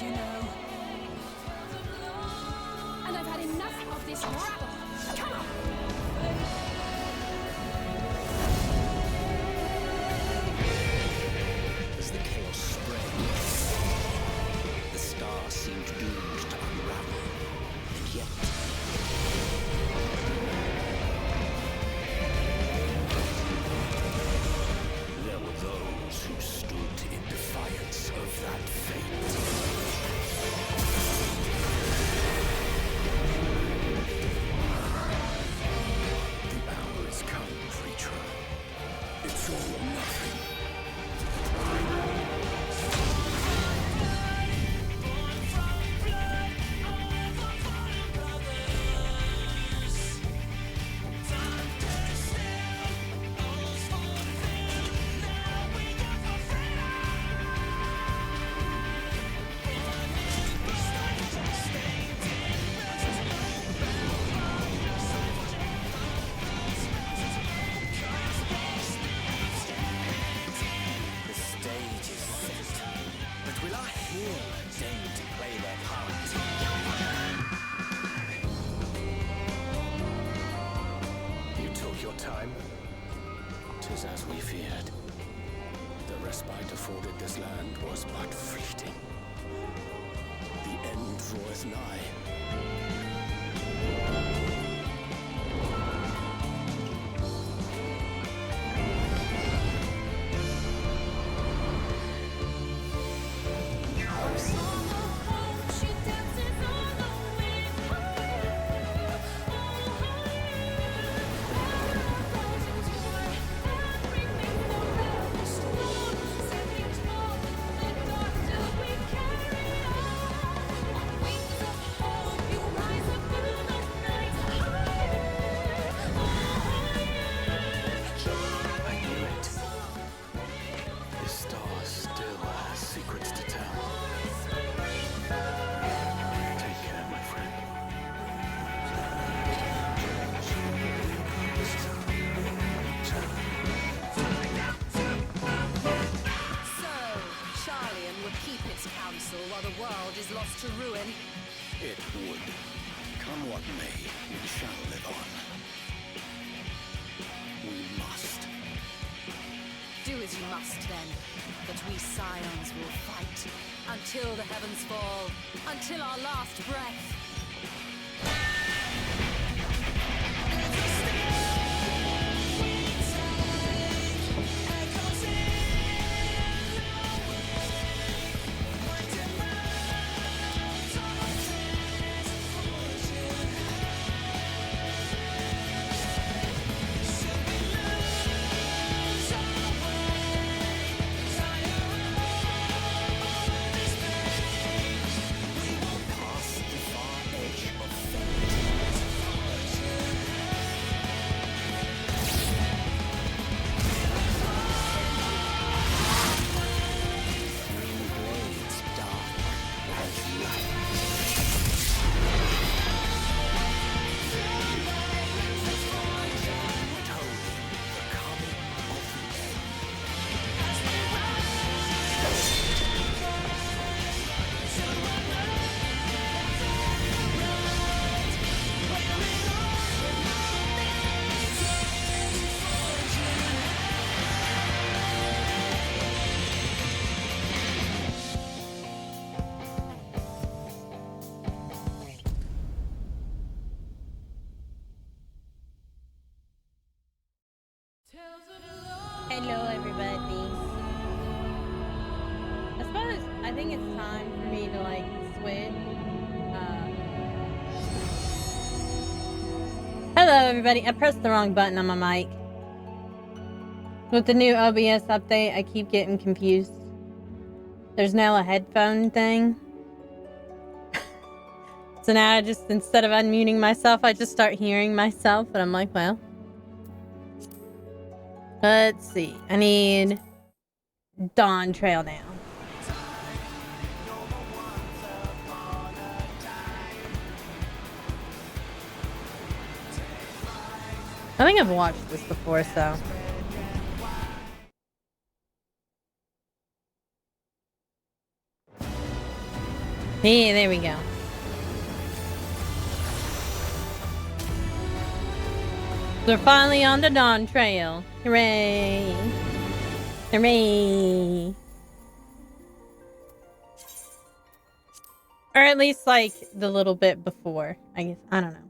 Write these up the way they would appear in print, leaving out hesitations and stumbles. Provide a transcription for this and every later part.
You know. And I've had enough of this rabble. Come on! As the chaos spread, the star seemed doomed to unravel. And yet... there were those who stood in defiance of that fate. As we feared, the respite afforded this land was but fleeting. The end draweth nigh. You lost to ruin. It would. Come what may, we shall live on. We must. Do as you must then, but we scions will fight until the heavens fall, until our last breath. Hello, everybody. I think it's time for me to like switch. Hello, everybody. I pressed the wrong button on my mic. With the new OBS update, I keep getting confused. There's now a headphone thing. So now I just, instead of unmuting myself, I just start hearing myself, and I'm like, well. Let's see. I need Dawn Trail now. I think I've watched this before, so. Hey, there we go. We're finally on the Dawn Trail. Hooray! Hooray! Or at least, like, the little bit before. I guess. I don't know.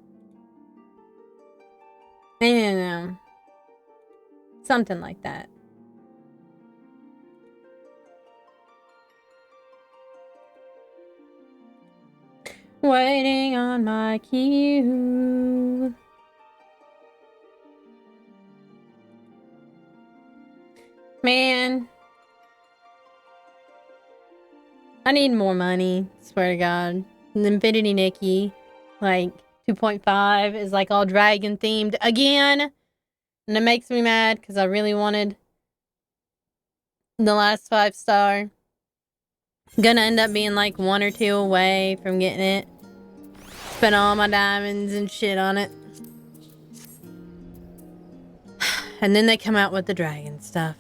I don't know. Something like that. Waiting on my cue. Man. I need more money. Swear to God. And Infinity Nikki, like, 2.5 is like all dragon themed again. And it makes me mad because I really wanted the last 5-star. Gonna end up being like 1 or 2 away from getting it. Spent all my diamonds and shit on it. And then they come out with the dragon stuff.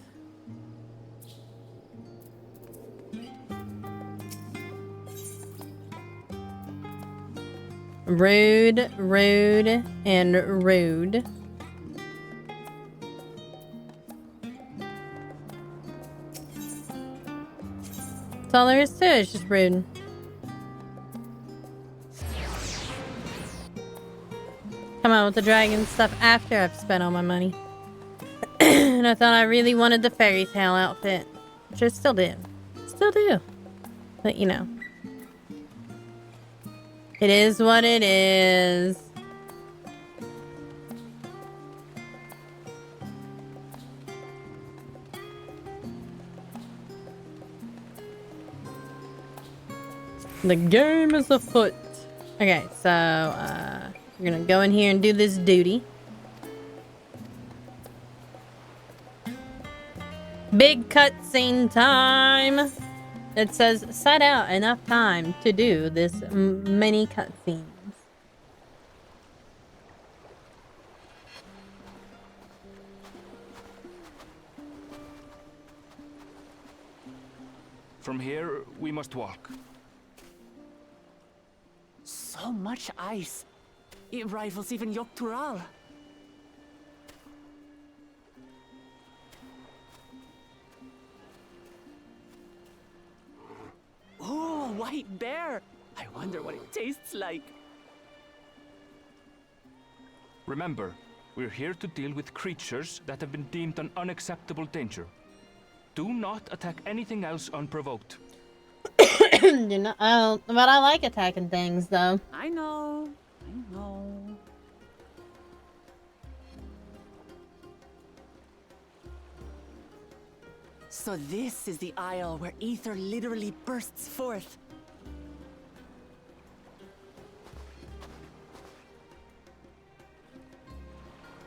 Rude, rude, and rude. That's all there is to it. It's just rude. Come out with the dragon stuff after I've spent all my money. And I thought I really wanted the fairy tale outfit. Which I still do. Still do. But you know. It is what it is. The game is afoot. Okay, so we're gonna go in here and do this duty. Big cutscene time. It says set out enough time to do this mini cutscenes. From here, we must walk. So much ice. It rivals even Yogg-Tural. Oh, a white bear! I wonder what it tastes like. Remember, we're here to deal with creatures that have been deemed an unacceptable danger. Do not attack anything else unprovoked. You know, but I like attacking things, though. I know. I know. So this is the isle where ether literally bursts forth.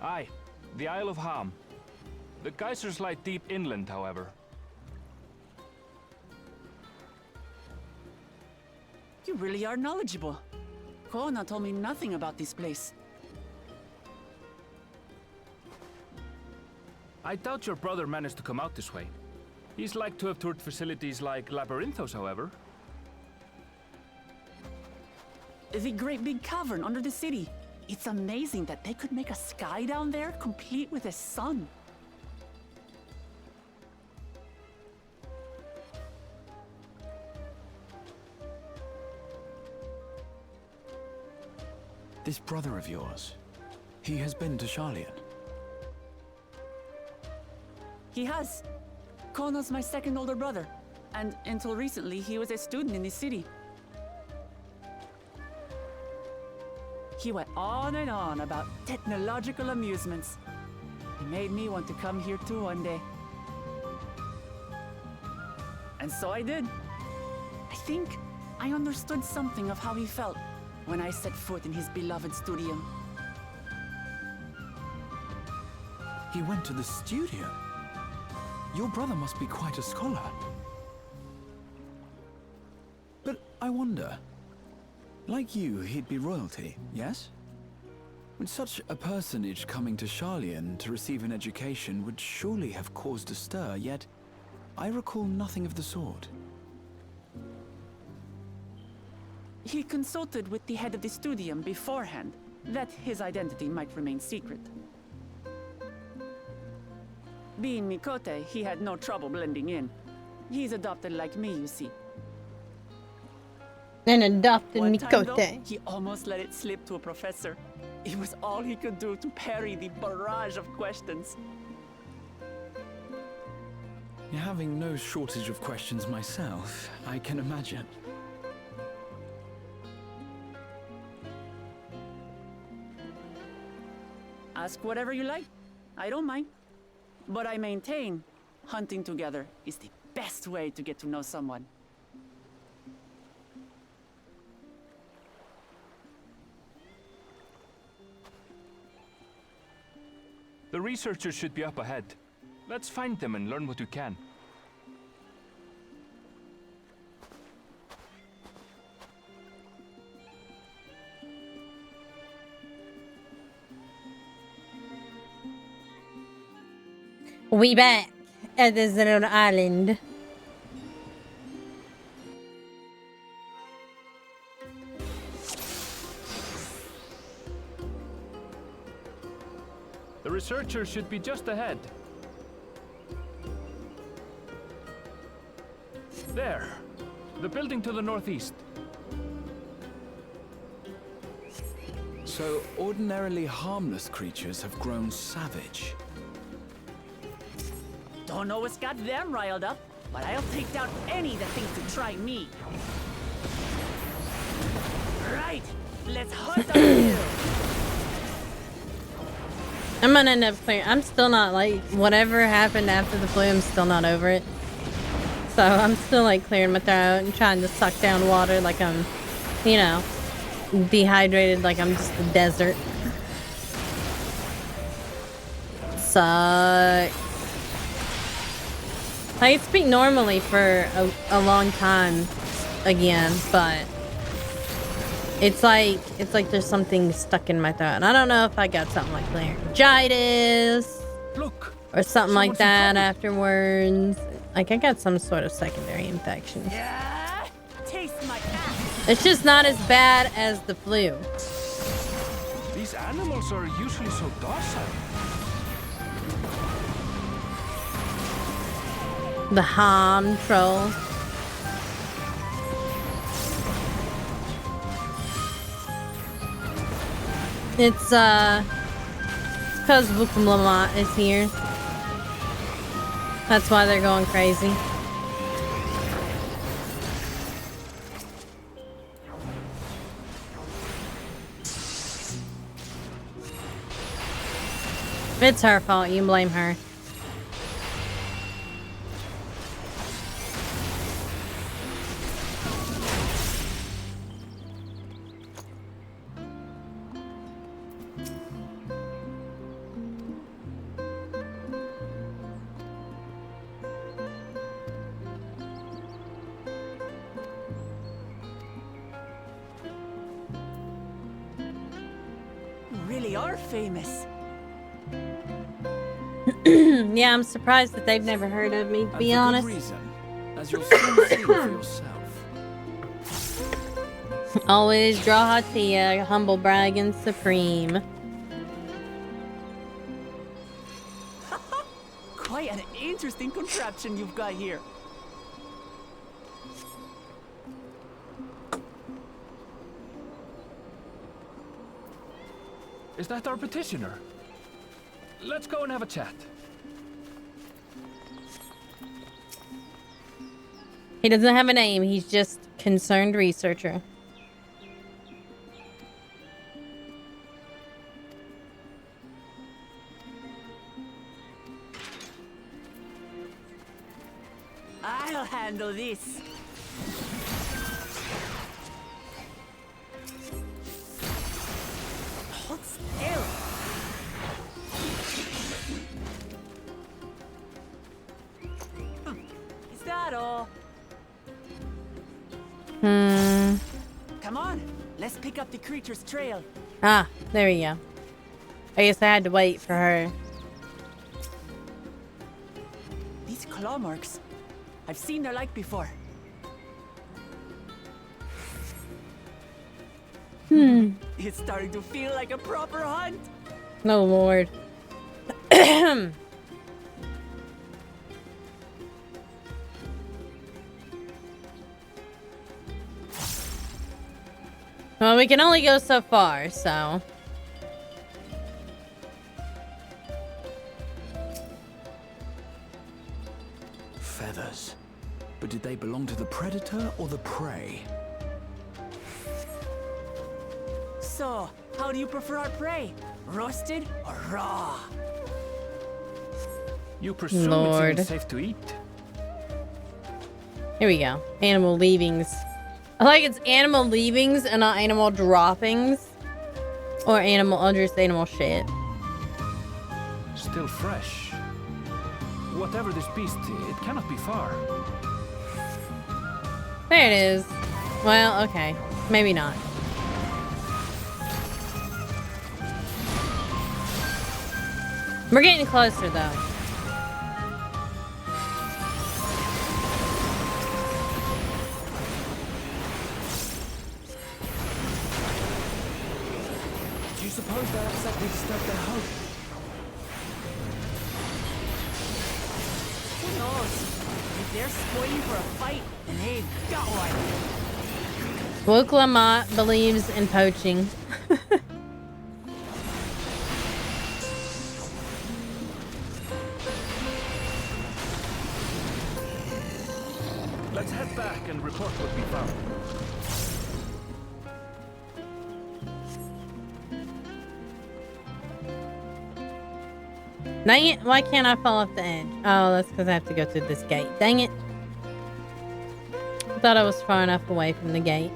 Aye, the Isle of Ham. The geysers lie deep inland, however. You really are knowledgeable. Kona told me nothing about this place. I doubt your brother managed to come out this way. He's like to have toured facilities like Labyrinthos, however. The great big cavern under the city. It's amazing that they could make a sky down there complete with a sun. This brother of yours, he has been to Sharlayan. He has. Kono's my second older brother, and until recently, he was a student in this city. He went on and on about technological amusements. He made me want to come here too one day. And so I did. I think I understood something of how he felt when I set foot in his beloved studio. He went to the studio? Your brother must be quite a scholar. But I wonder, like you, he'd be royalty, yes? With such a personage coming to Sharlayan to receive an education would surely have caused a stir, yet I recall nothing of the sort. He consulted with the head of the studium beforehand, that his identity might remain secret. Being Mikote, he had no trouble blending in. He's adopted like me, you see. An adopted One time, though, Mikote. he almost let it slip to a professor. It was all he could do to parry the barrage of questions. Having no shortage of questions myself, I can imagine. Ask whatever you like. I don't mind. But I maintain, hunting together is the best way to get to know someone. The researchers should be up ahead. Let's find them and learn what we can. We back at this little island. The researchers should be just ahead. There. The building to the northeast. So ordinarily harmless creatures have grown savage. Don't know what's got them riled up, but I'll take down any that think to try me. Right, let's hunt up you. I'm gonna end up clearing. I'm still not like whatever happened after the flu. I'm still not over it. So I'm still like clearing my throat and trying to suck down water like I'm, you know, dehydrated like I'm just a desert. Suck. I speak normally for a long time again, but it's like there's something stuck in my throat. And I don't know if I got something like laryngitis Look, or something like someone's in that trouble. afterwards. Like I got some sort of secondary infection. Yeah, taste my ass. It's just not as bad as the flu. These animals are usually so docile. The Ham troll. It's because Woooo is here. That's why they're going crazy. It's her fault. You blame her. You really are famous. Yeah, I'm surprised that they've never heard of me, to be honest. For good reason, as you'll soon see for yourself. Always draw Hatia, humble bragging supreme. Quite an interesting contraption you've got here. Is that our petitioner? Let's go and have a chat. He doesn't have a name, he's just concerned researcher. I'll handle this. Hold still. Is that all? Come on, let's pick up the creature's trail. Ah, there we go. I guess I had to wait for her. These claw marks. I've seen their like before. It's starting to feel like a proper hunt. No, Lord. Well, we can only go so far, so... Feathers. But did they belong to the predator or the prey? So, how do you prefer our prey? Roasted or raw? You presume Lord. it's even safe to eat? Here we go. Animal leavings. I like it's animal leavings and not animal droppings. Or just animal shit. Still fresh. Whatever this beast, it cannot be far. There it is. Well, okay. Maybe not. We're getting closer, though. Do you suppose they're upset we disturbed their home? Who knows? If they're spoiling for a fight, then they've got one. Wook Lamont believes in poaching. Let's head back and report what we found. Dang it, why can't I fall off the edge? Oh, that's because I have to go through this gate. Dang it. I thought I was far enough away from the gate.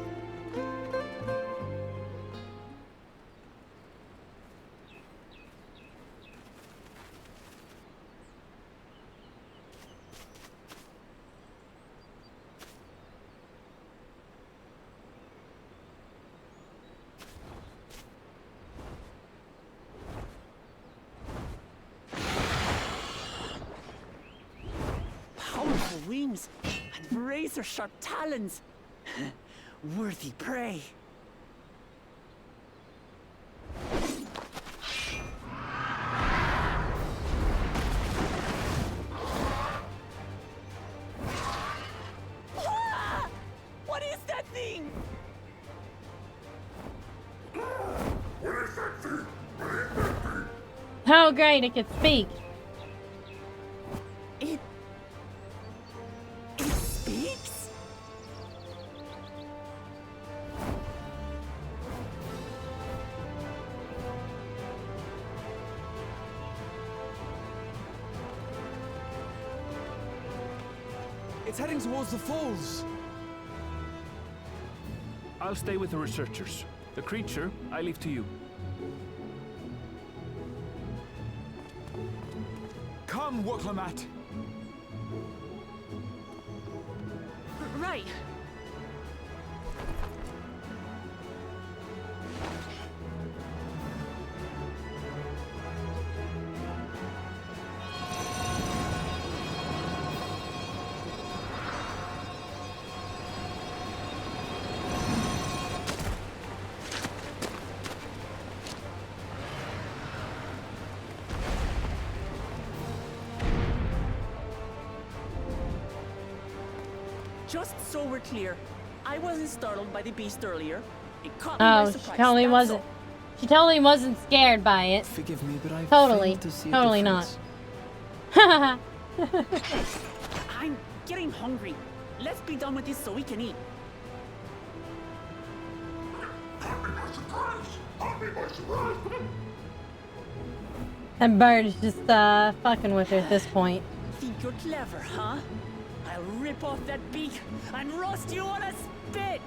Powerful wings and razor-sharp talons. Worthy prey. Ah! What is that thing? How great it could speak. It speaks? It's heading towards the falls. I'll stay with the researchers. The creature, I leave to you. Come, Woklamat. Right. Just so we're clear, I wasn't startled by the beast earlier. It caught me by Oh, surprise. she totally that's wasn't. all. She totally wasn't scared by it. Forgive me, but I Totally. failed to see a Totally not. difference. I'm getting hungry. Let's be done with this so we can eat. That bird is just fucking with her at this point. Think you're clever, huh? I'll rip off that beak and roast you on a spit!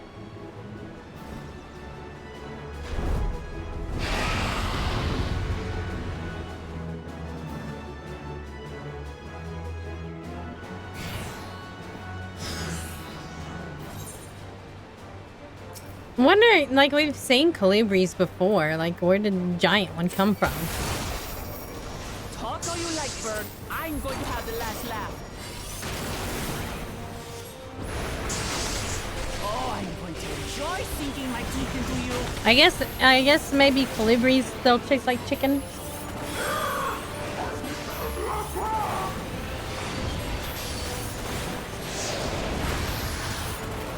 I'm wondering, like, we've seen colibris before. Like, where did the giant one come from? Talk all you like, bird. I'm going to have the last laugh. Oh, I'm going to enjoy sinking my teeth into you. I guess maybe colibris still taste like chicken.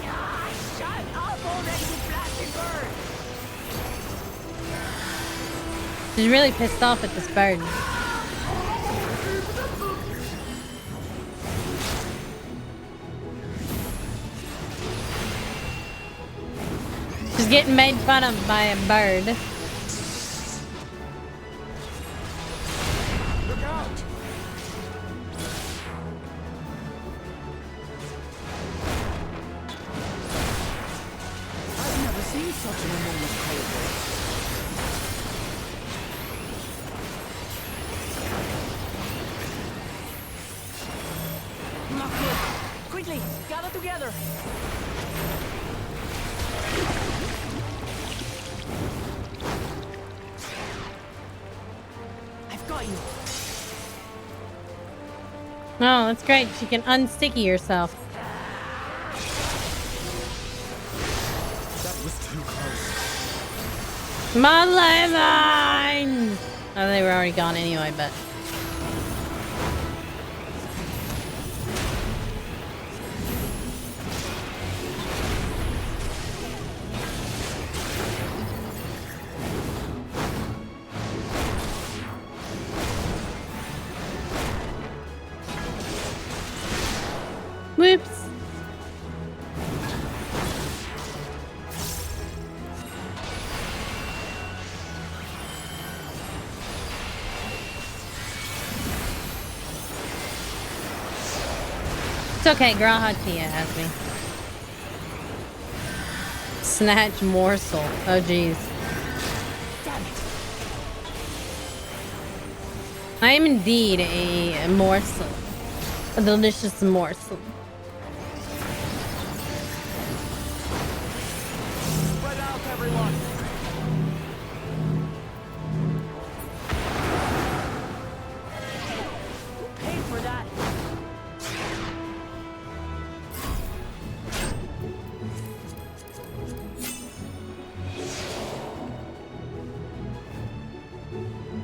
Ah, shut up already, you blasted bird! She's really pissed off at this bird. She's getting made fun of by a bird. Look out! I've never seen such an enormous colibri. Not good. Quickly, gather together. I've got you. Oh, that's great. She can unsticky herself. That was too close. My lemons! Oh, they were already gone anyway, but... Whoops. It's okay, Grahatia has me. Snatch morsel. Oh, jeez. I am indeed a morsel. A delicious morsel. Spread out, everyone! Who paid for that?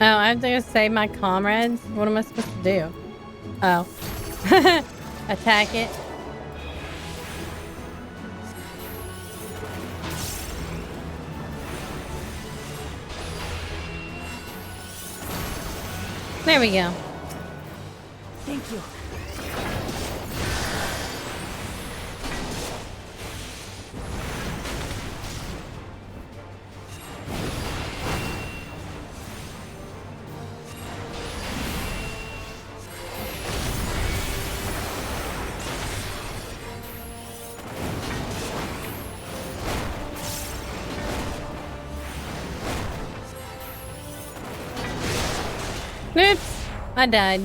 Oh, I have to go save my comrades? What am I supposed to do? Oh. Attack it. There we go. Thank you. Oops. I died.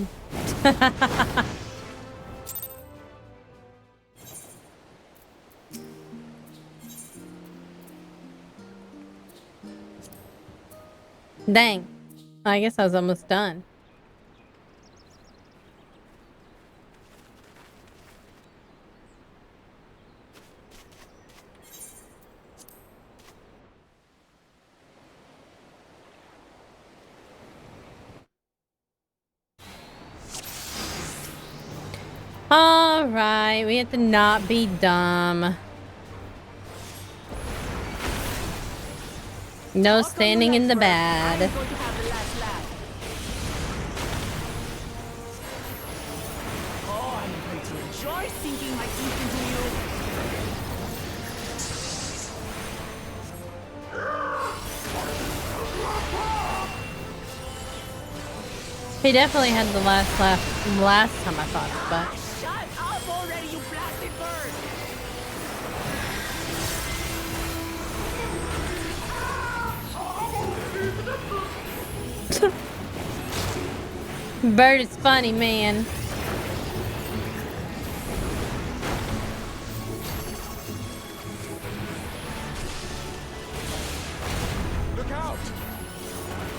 Dang. I guess I was almost done. Alright, we have to not be dumb. No standing in the bad. I'm going to have the last laugh. Oh, I'm going to enjoy sinking my teeth into you. He definitely had the last laugh last time I fought him, but Shut up already, you blasted bird! Bird is funny, man. Look out!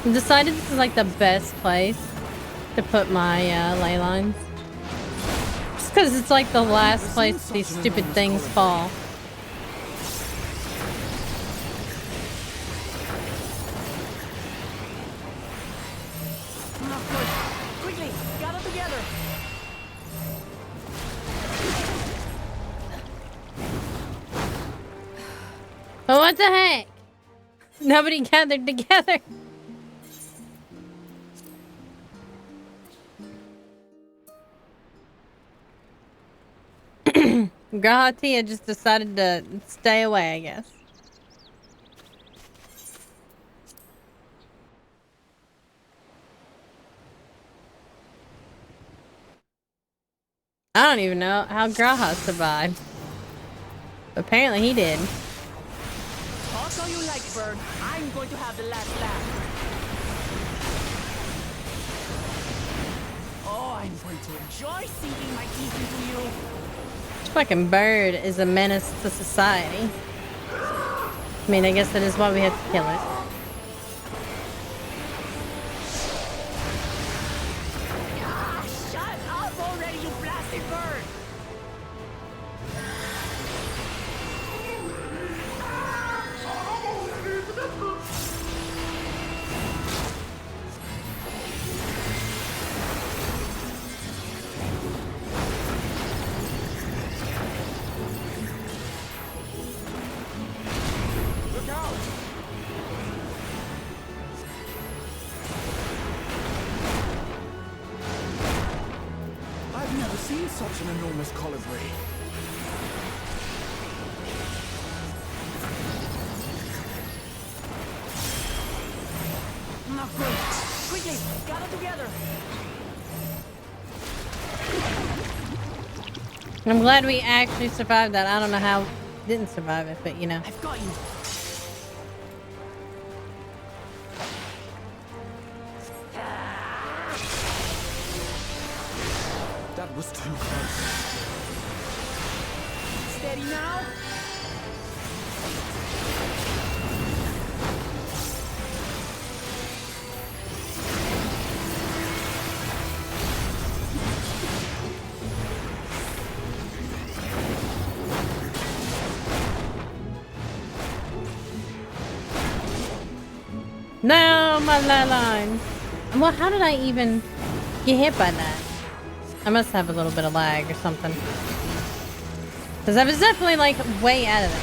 I decided this is like the best place to put my ley lines. Just because it's like the last place these stupid things fall. Not good. Quickly, gather together. But what the heck? Nobody gathered together. Grahatia just decided to stay away, I guess. I don't even know how Graha survived. Apparently he did. Talk all you like, bird. I'm going to have the last laugh. Oh, I'm going to enjoy sinking my teeth into you. This fucking bird is a menace to society. I mean, I guess that is why we have to kill it. Ah, shut up already, you blasted bird! Look out! I've never seen such an enormous colibri. Not good. Quickly, gather together. I'm glad we actually survived that. I don't know how didn't survive it, but you know. I've got you. That was too close. Steady now. No, my ley line. Well, how did I even get hit by that? I must have a little bit of lag or something. Because I was definitely, like, way out of it.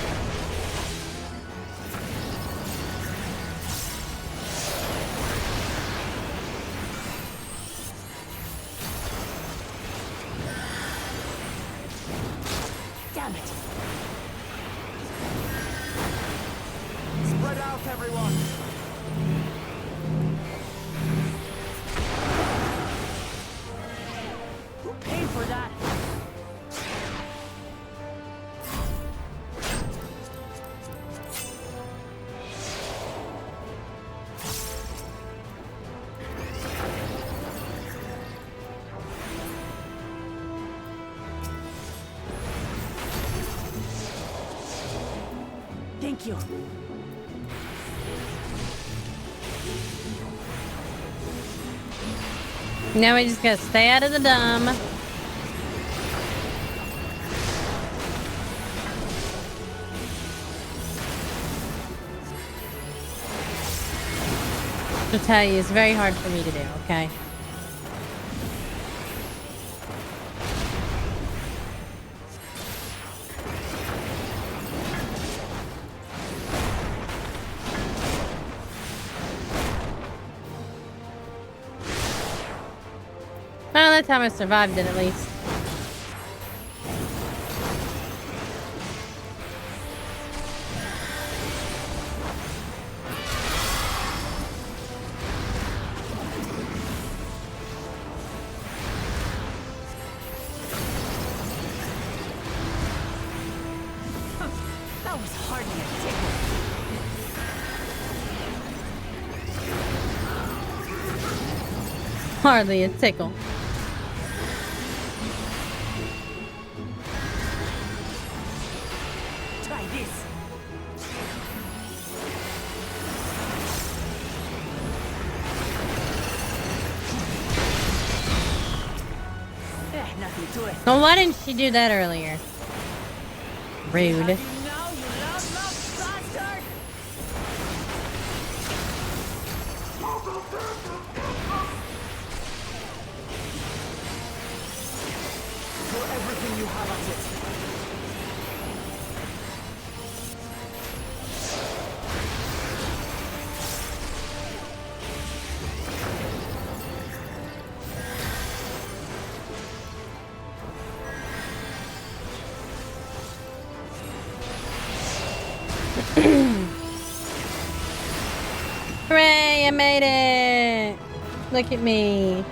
Damn it! Spread out, everyone! Who paid for that? Thank you. Now we just gotta stay out of the dumb. To tell you, it's very hard for me to do, okay? Well, that time I survived it at least. That was hardly a tickle. Hardly a tickle. Try this. Nothing to it. Well, why didn't she do that earlier? Rude. Now, you loud mouth bastard! Throw everything you have at it. Hooray, I made it! Look at me.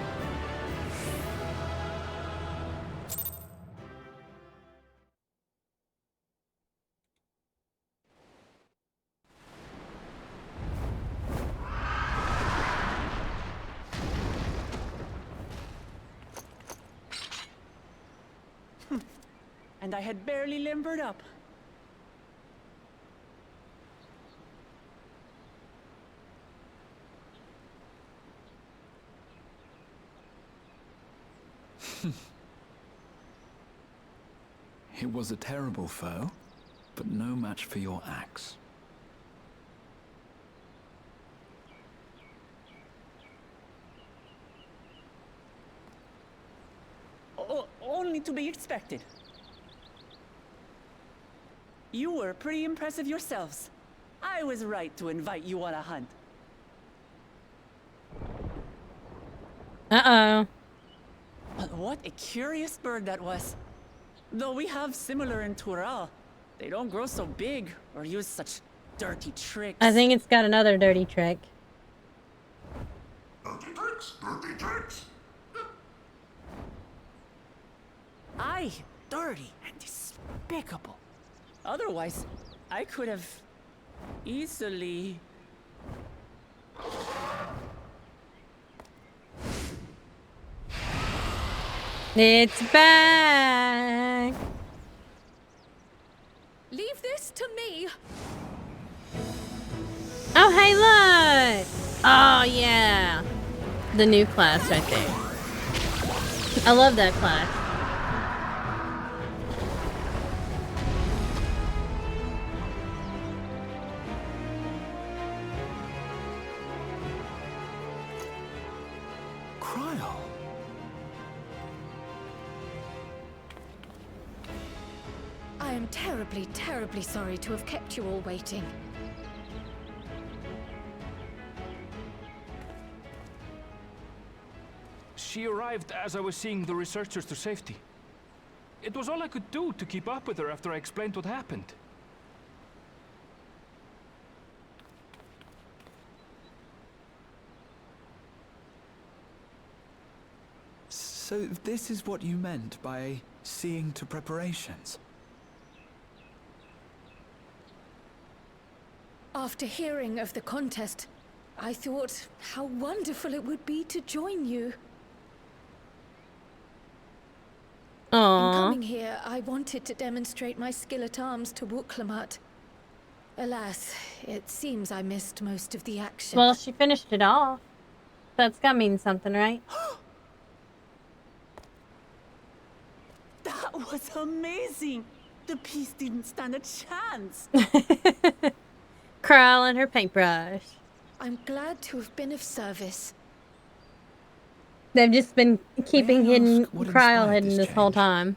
And I had barely limbered up. It was a terrible foe, but no match for your axe. Only to be expected. You were pretty impressive yourselves. I was right to invite you on a hunt. Uh-oh. But what a curious bird that was. Though we have similar in Tural, they don't grow so big or use such dirty tricks. I think it's got another dirty trick. Dirty tricks, dirty tricks. Aye, dirty and despicable. Otherwise, I could have easily... It's back! Leave this to me. Oh, hey, look! Oh, yeah. The new class right there. I love that class. Kryl. I am terribly, terribly sorry to have kept you all waiting. She arrived as I was seeing the researchers to safety. It was all I could do to keep up with her after I explained what happened. So this is what you meant by seeing to preparations? After hearing of the contest, I thought how wonderful it would be to join you. In Aww. coming here, I wanted to demonstrate my skill at arms to Wooklamat. Alas, it seems I missed most of the action. Well, she finished it off. That's gotta mean something, right? That was amazing! The piece didn't stand a chance! Kryl and her paintbrush. I'm glad to have been of service. They've just been keeping May I hidden ask what Kryl inspired hidden this this whole change? time.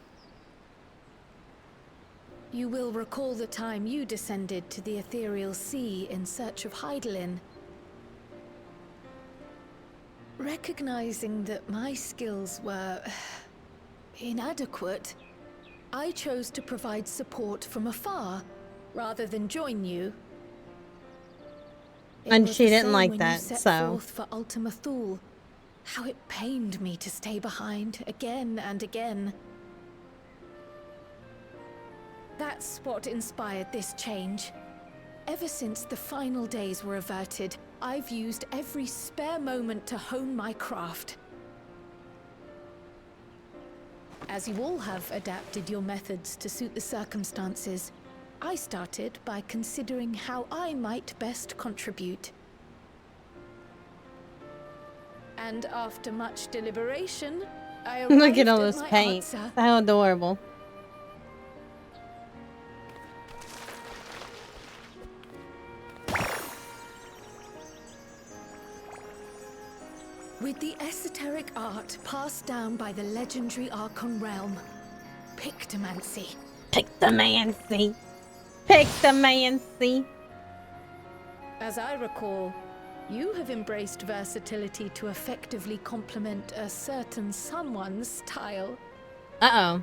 You will recall the time you descended to the ethereal sea in search of Heidelin. Recognizing that my skills were inadequate, I chose to provide support from afar rather than join you. It And was she the didn't same like when that, you set so- forth for Ultima Thule. How it pained me to stay behind again and again. That's what inspired this change. Ever since the final days were averted, I've used every spare moment to hone my craft. As you all have adapted your methods to suit the circumstances, I started by considering how I might best contribute. And after much deliberation, I arrived Look at all at this my paint. answer. How adorable. With the esoteric art passed down by the legendary Archon realm, Pictomancy. Pictomancy. Pictomancy. As I recall, you have embraced versatility to effectively complement a certain someone's style. Uh-oh.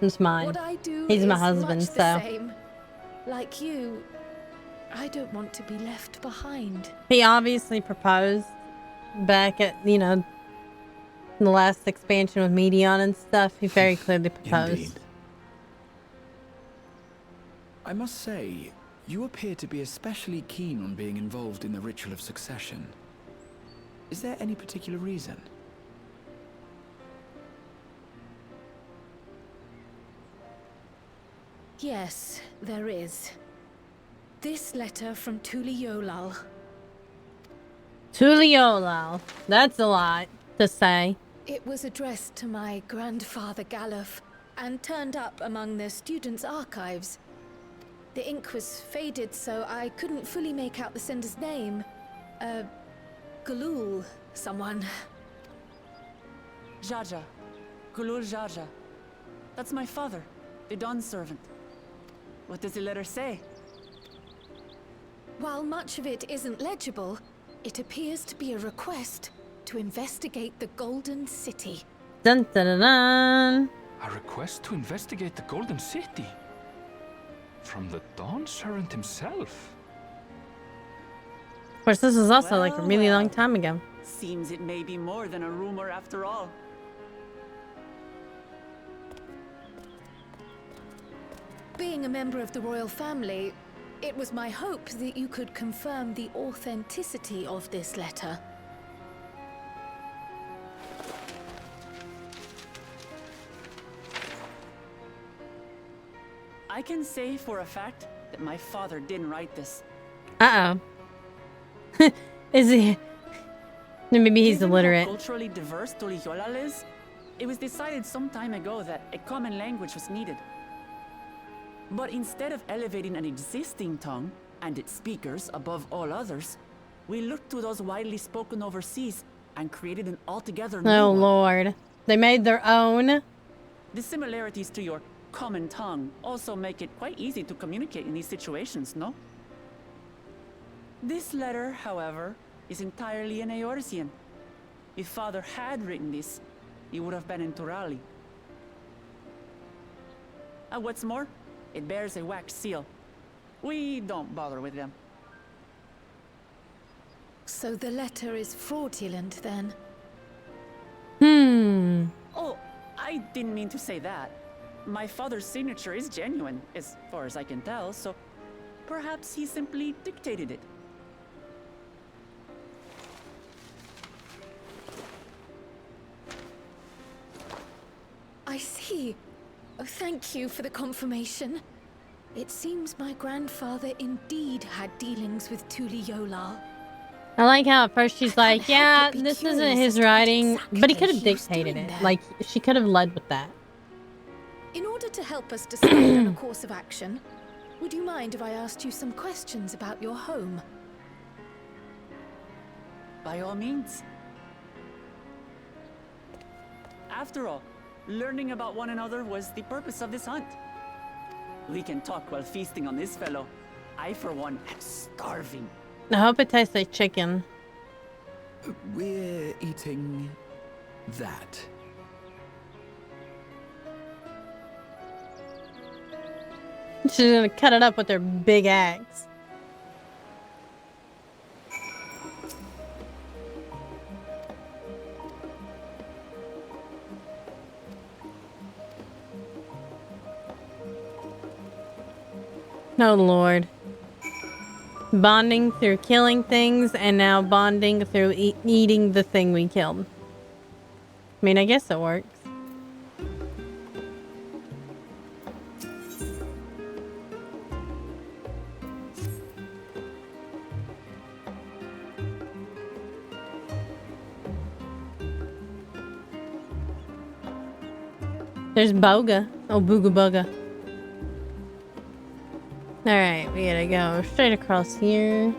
It's mine. What I do He's is my husband, much the so. same. Like you, I don't want to be left behind. He obviously proposed back at, the last expansion with Medion and stuff. He very clearly proposed. Indeed. I must say, you appear to be especially keen on being involved in the ritual of succession. Is there any particular reason? Yes, there is. This letter from Tuliolal. Tuliolal. That's a lot to say. It was addressed to my grandfather Galuf and turned up among the students' archives. The ink was faded, so I couldn't fully make out the sender's name. Galul, someone. Jaja. Gulul Jaja. That's my father, the Dawn servant. What does the letter say? While much of it isn't legible, it appears to be a request to investigate the Golden City. Dun dun dun dun. A request to investigate the Golden City? From the Dawn Servant himself? Of course, this is also like a Well, really long well. time ago. Seems it may be more than a rumor after all. Being a member of the royal family, it was my hope that you could confirm the authenticity of this letter. I can say for a fact that my father didn't write this. Uh-oh. Is he? Maybe he's Given how illiterate. culturally diverse Tuliolal is, it was decided some time ago that a common language was needed. But instead of elevating an existing tongue and its speakers above all others, We looked to those widely spoken overseas and created an altogether new Oh, one. Lord. They made their own? The similarities to your common tongue also make it quite easy to communicate in these situations, no? This letter, however, is entirely in Eorzean. If Father had written this, it would have been in Turali. And what's more, it bears a wax seal. We don't bother with them. So the letter is fraudulent then? Oh, I didn't mean to say that. My father's signature is genuine, as far as I can tell, so perhaps he simply dictated it. I see. Oh, thank you for the confirmation. It seems my grandfather indeed had dealings with Tuliyola. I like how at first she's like, help yeah, but be this isn't curious his as to what writing, but he exactly could have he was dictated doing it. there. Like, she could have led with that. In order to help us decide on a course of action, would you mind if I asked you some questions about your home? By all means. After all, learning about one another was the purpose of this hunt. We can talk while feasting on this fellow. I, for one, am starving. I hope it tastes like chicken. We're eating that. She's gonna cut it up with her big axe. Oh, Lord. Bonding through killing things, and now bonding through eating the thing we killed. I mean, I guess it works. There's Boga. Oh, Booga Boga. Alright, we gotta go straight across here.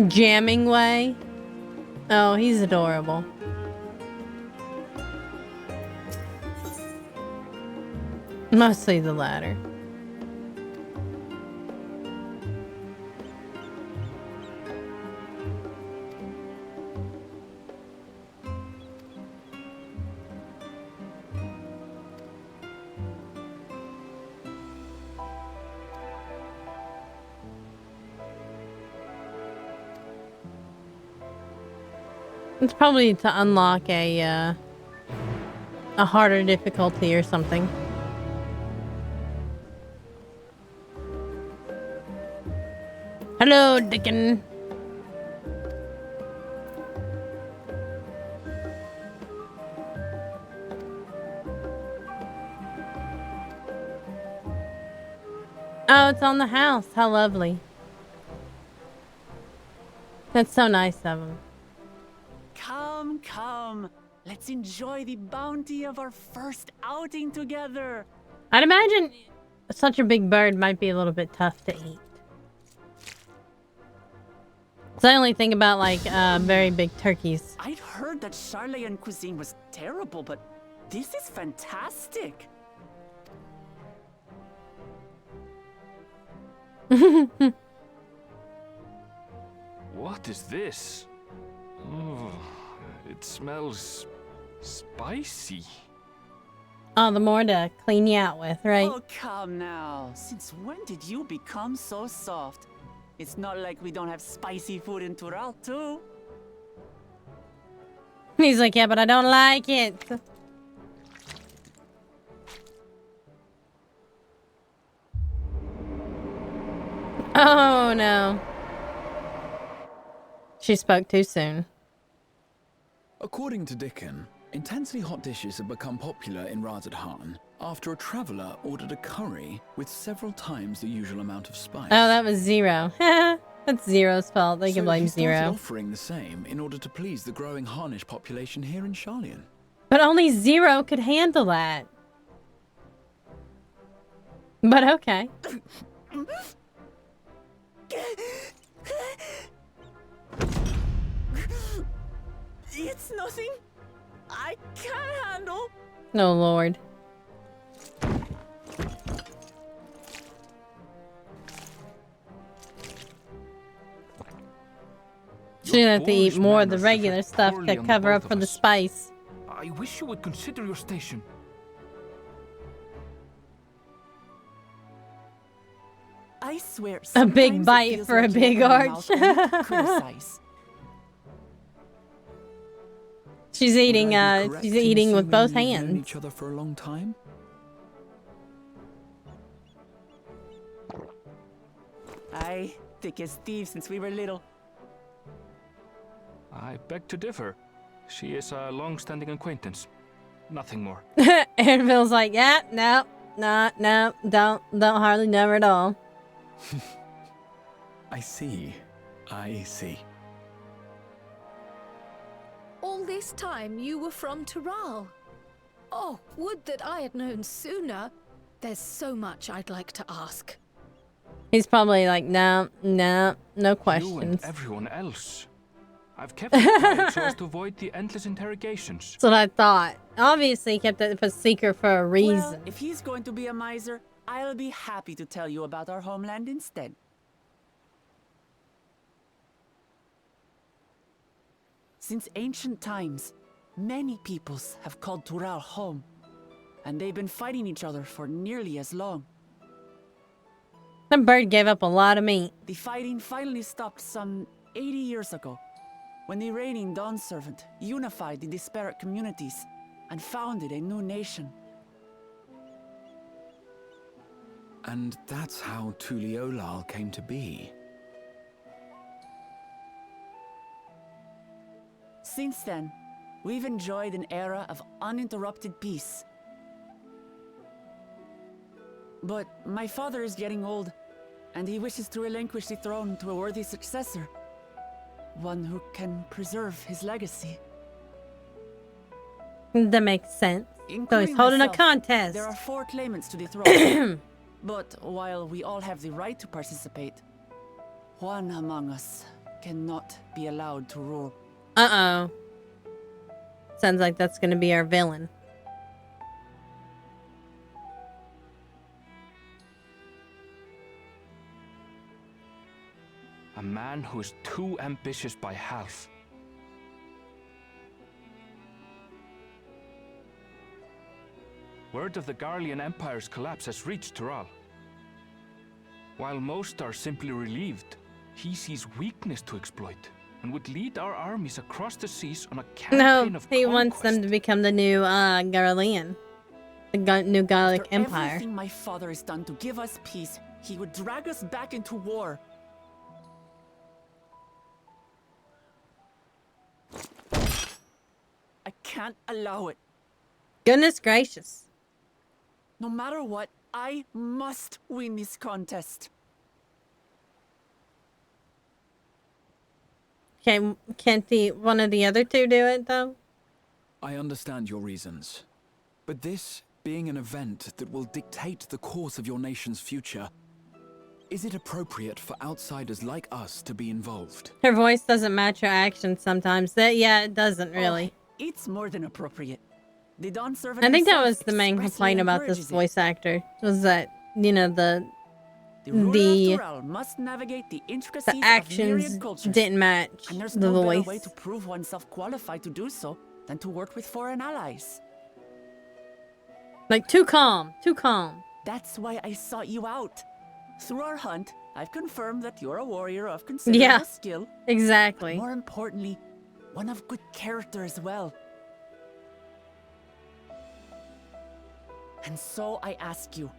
Jamming way. Oh, he's adorable. Mostly the latter. It's probably to unlock a harder difficulty or something. Hello, Dickon. Oh, it's on the house. How lovely. That's so nice of him. Come, come. Let's enjoy the bounty of our first outing together. I'd imagine such a big bird might be a little bit tough to eat. So I only think about like very big turkeys. I'd heard that Charlayan cuisine was terrible, but this is fantastic. What is this? Oh, it smells spicy. Oh, the more to clean you out with, right? Oh, come now. Since when did you become so soft? It's not like we don't have spicy food in Tural, too. He's like, yeah, but I don't like it. Oh, no. She spoke too soon. According to Dickon, intensely hot dishes have become popular in Razadhan after a traveler ordered a curry with several times the usual amount of spice. Oh, that was Zero. That's Zero's fault. They can blame he started Zero. offering the same in order to please the growing Harnish population here in Charlian. But only Zero could handle that. But okay. It's nothing I can't handle. No, Lord. She didn't have to eat boorish more of the manners regular reflect stuff poorly to on the cover both up of for the us. spice. I wish you would consider your station. I swear, A big sometimes it bite feels for a like you big open your arch. mouth only to criticize. She's Would eating, I be correct she's in eating with both assuming you've known hands. each other for a long time? Aye, thick as thieves since we were little. I beg to differ. She is a long-standing acquaintance. Nothing more. Anvil's like, yeah, no, don't hardly know her at all. I see. I see. All this time you were from Tural. Oh, would that I had known sooner. There's so much I'd like to ask. He's probably like, no You and questions. everyone else. I've kept it quiet so as to avoid the endless interrogations. That's what I thought. Obviously, he kept it a secret for a reason. Well, if he's going to be a miser, I'll be happy to tell you about our homeland instead. Since ancient times, many peoples have called Tural home, and they've been fighting each other for nearly as long. That bird gave up a lot of meat. The fighting finally stopped some 80 years ago, when the reigning Dawn Servant unified the disparate communities and founded a new nation. And that's how Tuliolal came to be. Since then, we've enjoyed an era of uninterrupted peace. But my father is getting old, and he wishes to relinquish the throne to a worthy successor. One who can preserve his legacy. That makes sense. So he's Including holding a myself, contest. There are 4 claimants to the throne. But while we all have the right to participate, one among us cannot be allowed to rule. Uh-oh. Sounds like that's gonna be our villain. A man who is too ambitious by half. Word of the Garlean Empire's collapse has reached Tural. While most are simply relieved, he sees weakness to exploit and would lead our armies across the seas on a campaign No, of he wants them to conquest. become the new Garlean. The new Gallic After Empire. everything my father has done to give us peace, he would drag us back into war. I can't allow it. Goodness gracious. No matter what, I must win this contest. Can't one of the other two do it though? I understand your reasons. But this being an event that will dictate the course of your nation's future, is it appropriate for outsiders like us to be involved? Her voice doesn't match her actions sometimes. Yeah, it doesn't really. Oh, it's more than appropriate. The Dawn Servant I think that himself was the main expressly complaint about this encourages it. voice actor. Was that, you know, The ruler the of Tural must navigate the intricacies of actions myriad cultures. didn't match And there's the no better voice. way to prove oneself qualified to do so than to work with foreign allies. Like, too calm. Too calm. That's why I sought you out. Through our hunt, I've confirmed that you're a warrior of considerable skill. Exactly. More importantly, one of good character as well. And so I ask you,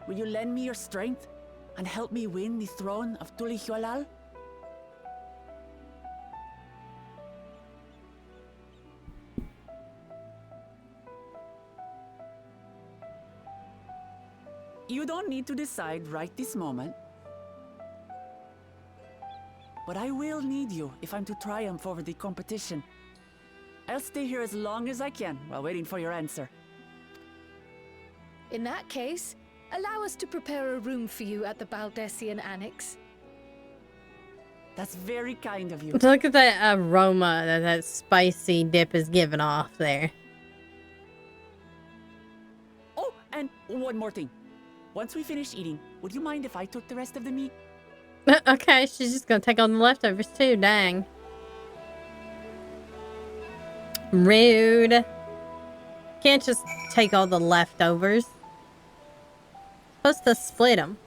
will you lend me your strength and help me win the throne of Tulihualal? You don't need to decide right this moment. But I will need you if I'm to triumph over the competition. I'll stay here as long as I can while waiting for your answer. In that case, allow us to prepare a room for you at the Baldessian Annex. That's very kind of you. Look at that aroma that spicy dip is giving off there. Oh, and one more thing. Once we finish eating, would you mind if I took the rest of the meat? Okay, she's just gonna take all the leftovers too, dang. Rude. Can't just take all the leftovers. Supposed to split them.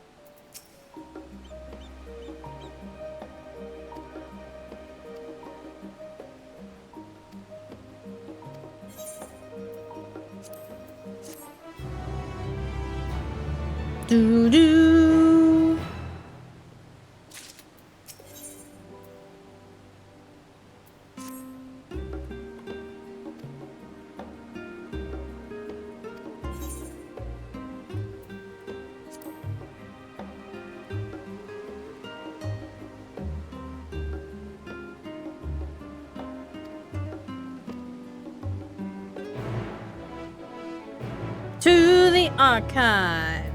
Doo doo. To the archives.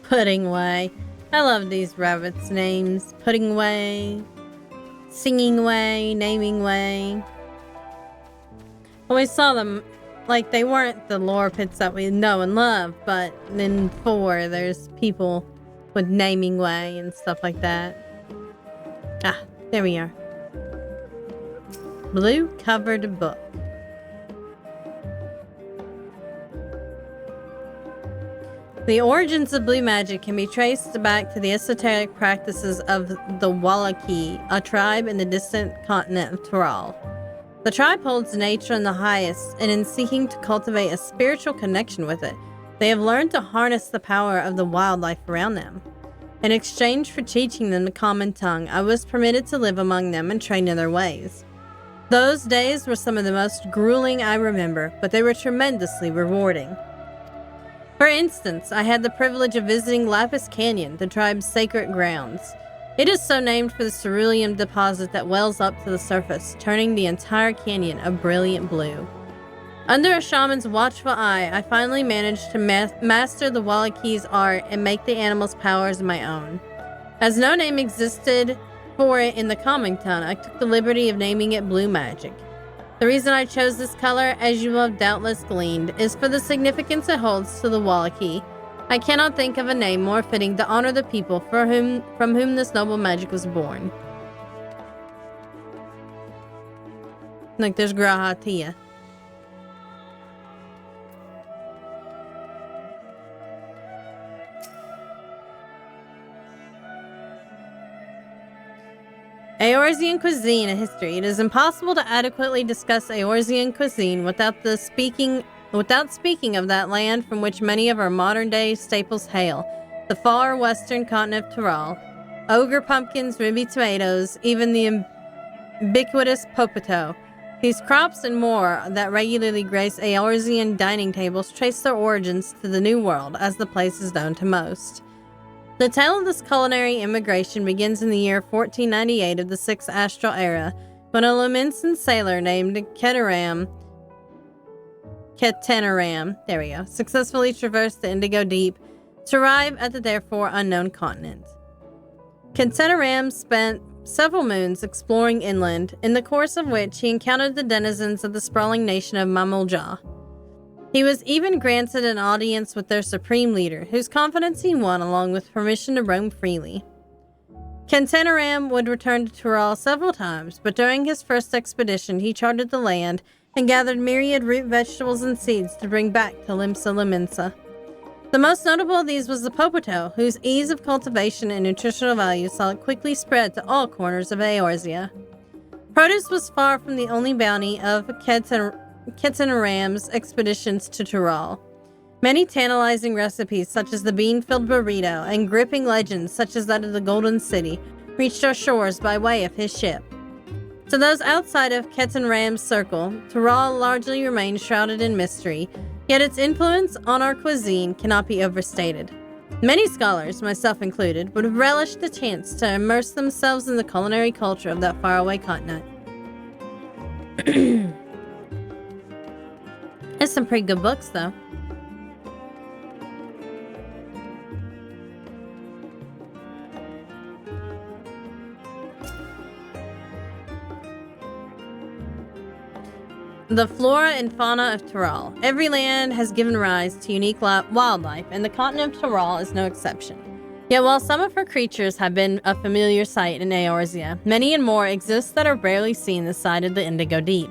Pudding Way. I love these rabbits' names. Pudding Way, Singing Way, Naming Way. Always saw them like they weren't the lore pits that we know and love, but in 4 there's people with Naming Way and stuff like that. Ah, there we are. Blue covered book. The origins of blue magic can be traced back to the esoteric practices of the Wallachie, a tribe in the distant continent of Tyrol. The tribe holds nature in the highest, and in seeking to cultivate a spiritual connection with it, they have learned to harness the power of the wildlife around them. In exchange for teaching them the common tongue, I was permitted to live among them and train in their ways. Those days were some of the most grueling I remember, but they were tremendously rewarding. For instance, I had the privilege of visiting Lapis Canyon, the tribe's sacred grounds. It is so named for the cerulean deposit that wells up to the surface, turning the entire canyon a brilliant blue. Under a shaman's watchful eye, I finally managed to master the Wallachie's art and make the animal's powers my own. As no name existed for it in the common tongue, I took the liberty of naming it Blue Magic. The reason I chose this color, as you have doubtless gleaned, is for the significance it holds to the Wallachie. I cannot think of a name more fitting to honor the people from whom this noble magic was born. Like there's Grahatia. Eorzean cuisine and history. It is impossible to adequately discuss Eorzean cuisine without speaking of that land from which many of our modern-day staples hail, the far western continent of Tyrol. Ogre pumpkins, ruby tomatoes, even the ubiquitous popoto. These crops and more that regularly grace Eorzean dining tables trace their origins to the New World, as the place is known to most. The tale of this culinary immigration begins in the year 1498 of the 6th Astral Era, when a Lumensan sailor named Ketenaram, there we go, successfully traversed the Indigo Deep to arrive at the therefore unknown continent. Ketenaram spent several moons exploring inland, in the course of which he encountered the denizens of the sprawling nation of Mamulja. He was even granted an audience with their supreme leader, whose confidence he won along with permission to roam freely. Ketenaram would return to Tyrol several times, but during his first expedition he charted the land and gathered myriad root vegetables and seeds to bring back to Limsa Limensa. The most notable of these was the popoto, whose ease of cultivation and nutritional value saw it quickly spread to all corners of Eorzea. Produce was far from the only bounty of Ketenaram's expeditions to Tyrol. Many tantalizing recipes, such as the bean-filled burrito, and gripping legends, such as that of the Golden City, reached our shores by way of his ship. To those outside of Ketan Ram's circle, Tural largely remains shrouded in mystery, yet its influence on our cuisine cannot be overstated. Many scholars, myself included, would have relished the chance to immerse themselves in the culinary culture of that faraway continent. There's some pretty good books, though. The flora and fauna of Tural. Every land has given rise to unique wildlife, and the continent of Tural is no exception. Yet while some of her creatures have been a familiar sight in Eorzea, many and more exist that are rarely seen this side of the Indigo Deep.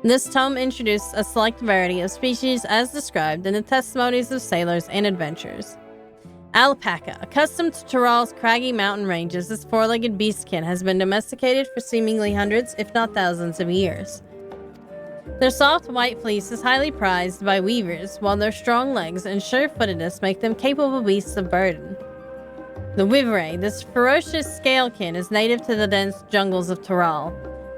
This tome introduced a select variety of species as described in the testimonies of sailors and adventurers. Alpaca. Accustomed to Tural's craggy mountain ranges, this four-legged beastkin has been domesticated for seemingly hundreds, if not thousands, of years. Their soft white fleece is highly prized by weavers, while their strong legs and sure-footedness make them capable beasts of burden. The Wivray, this ferocious scalekin, is native to the dense jungles of Tural.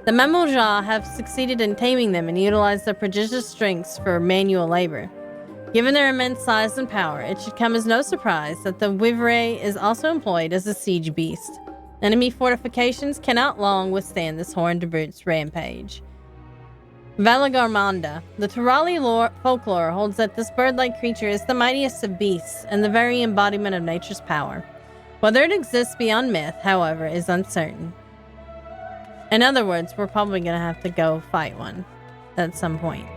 The Mamouja have succeeded in taming them and utilize their prodigious strengths for manual labor. Given their immense size and power, it should come as no surprise that the Wivray is also employed as a siege beast. Enemy fortifications cannot long withstand this horned brute's rampage. Valagarmanda. The Turali folklore holds that this bird-like creature is the mightiest of beasts and the very embodiment of nature's power. Whether it exists beyond myth, however, is uncertain. In other words, we're probably going to have to go fight one at some point.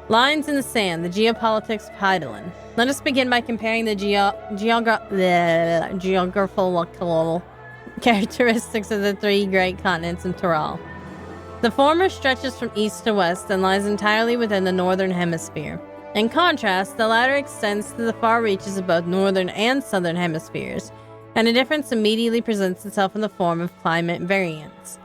Lines in the sand, the geopolitics of Hydaelyn. Let us begin by comparing the geographical characteristics of the three great continents in Tural. The former stretches from east to west and lies entirely within the northern hemisphere. In contrast, the latter extends to the far reaches of both northern and southern hemispheres, and a difference immediately presents itself in the form of climate variance.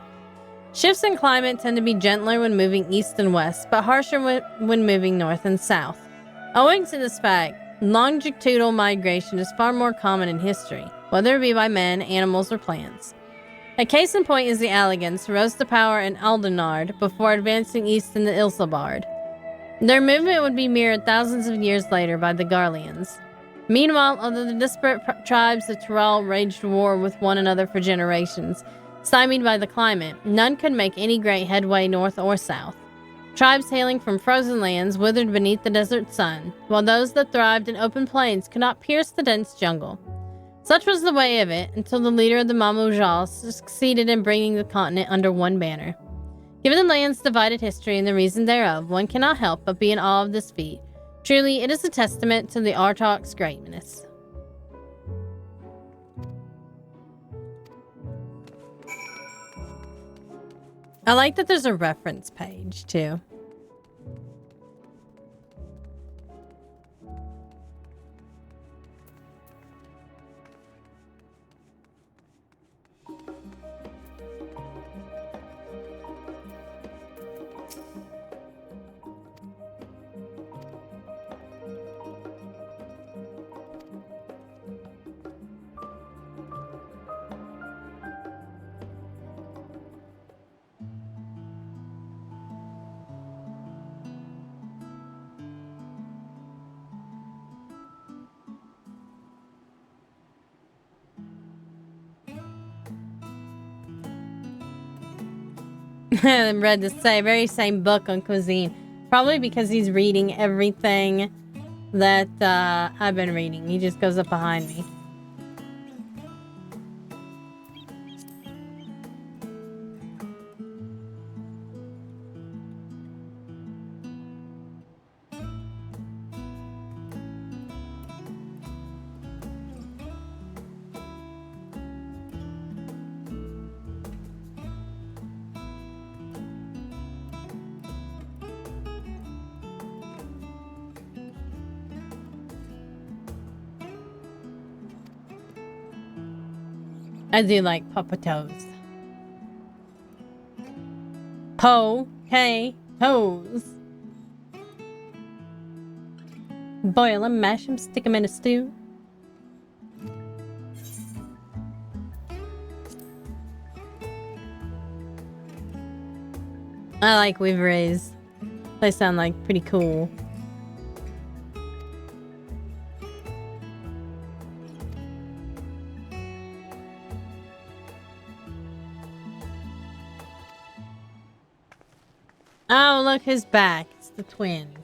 Shifts in climate tend to be gentler when moving east and west, but harsher when moving north and south. Owing to this fact, longitudinal migration is far more common in history, whether it be by men, animals, or plants. A case in point is the Alligans, who rose to power in Aldenard before advancing east in the Ilsabard. Their movement would be mirrored thousands of years later by the Garleans. Meanwhile, although the disparate tribes of Tural waged war with one another for generations, stymied by the climate, none could make any great headway north or south. Tribes hailing from frozen lands withered beneath the desert sun, while those that thrived in open plains could not pierce the dense jungle. Such was the way of it until the leader of the Mamouja succeeded in bringing the continent under one banner. Given the land's divided history and the reason thereof, one cannot help but be in awe of this feat. Truly, it is a testament to the Artok's greatness. I like that there's a reference page, too. I read the very same book on cuisine. Probably because he's reading everything that I've been reading. He just goes up behind me. I do like potatoes. Po-hey-toes. Boil them, mash them, stick them in a stew. I like weaveries. They sound like pretty cool. Oh, look, who's back. It's the twins.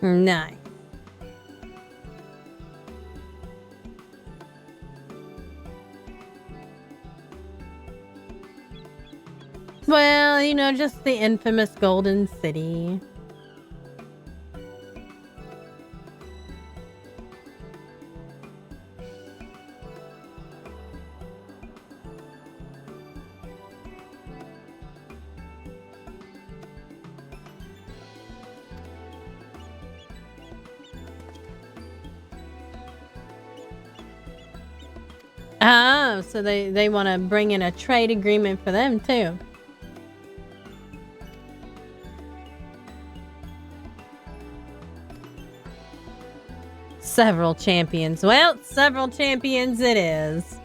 Nice. Well, you know, just the infamous Golden City. Oh, so they want to bring in a trade agreement for them too. Several champions. Well, several champions it is.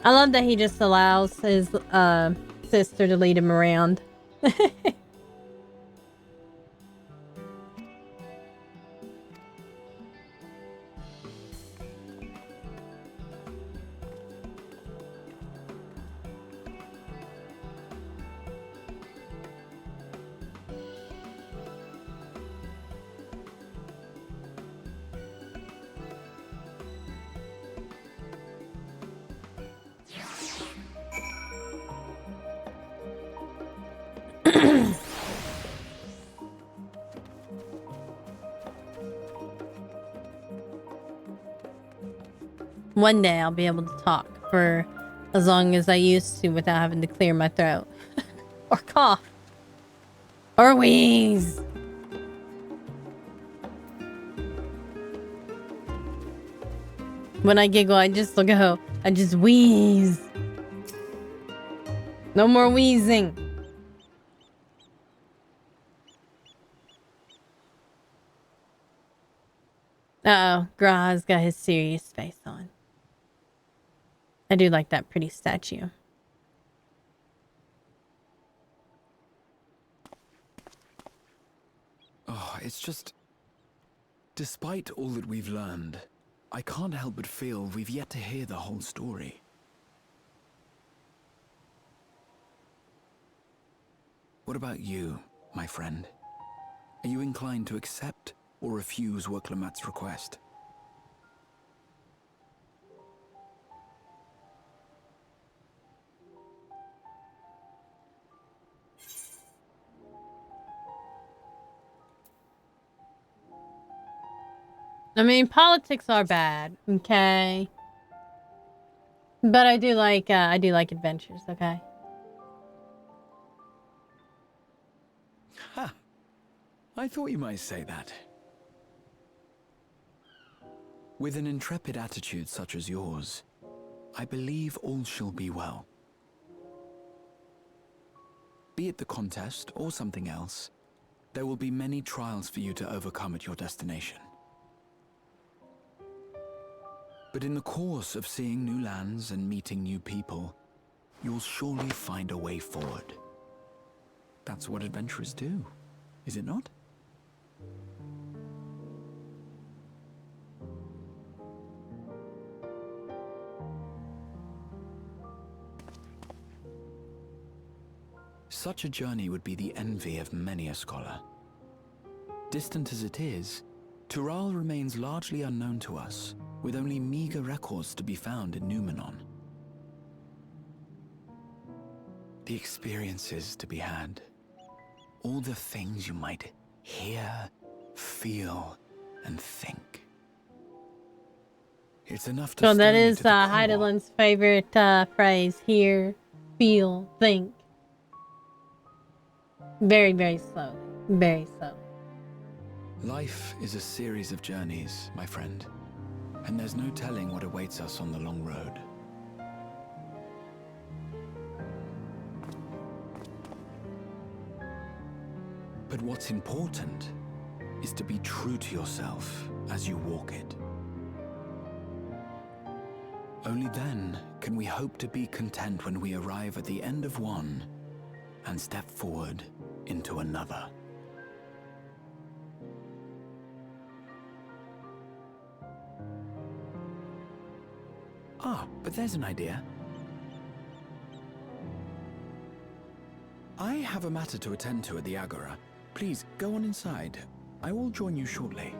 I love that he just allows his sister to lead him around. One day I'll be able to talk for as long as I used to without having to clear my throat. Or cough. Or wheeze. When I giggle, I just go. I just wheeze. No more wheezing. Uh-oh. Gra's got his serious face on. I do like that pretty statue. Oh, it's just... Despite all that we've learned, I can't help but feel we've yet to hear the whole story. What about you, my friend? Are you inclined to accept or refuse Worklamat's request? I mean, politics are bad, okay? But I do like adventures, okay? Ha! I thought you might say that. With an intrepid attitude such as yours, I believe all shall be well. Be it the contest or something else, there will be many trials for you to overcome at your destination. But in the course of seeing new lands and meeting new people, you'll surely find a way forward. That's what adventurers do, is it not? Such a journey would be the envy of many a scholar. Distant as it is, Tural remains largely unknown to us, with only meager records to be found in Numenon. The experiences to be had, all the things you might hear, feel, and think. It's enough to So that stir me is to the core. Heidelin's favorite phrase. Hear, feel, think. Very, very slowly. Very slowly. Life is a series of journeys, my friend, and there's no telling what awaits us on the long road. But what's important is to be true to yourself as you walk it. Only then can we hope to be content when we arrive at the end of one and step forward into another. Ah, but there's an idea. I have a matter to attend to at the Agora. Please, go on inside. I will join you shortly.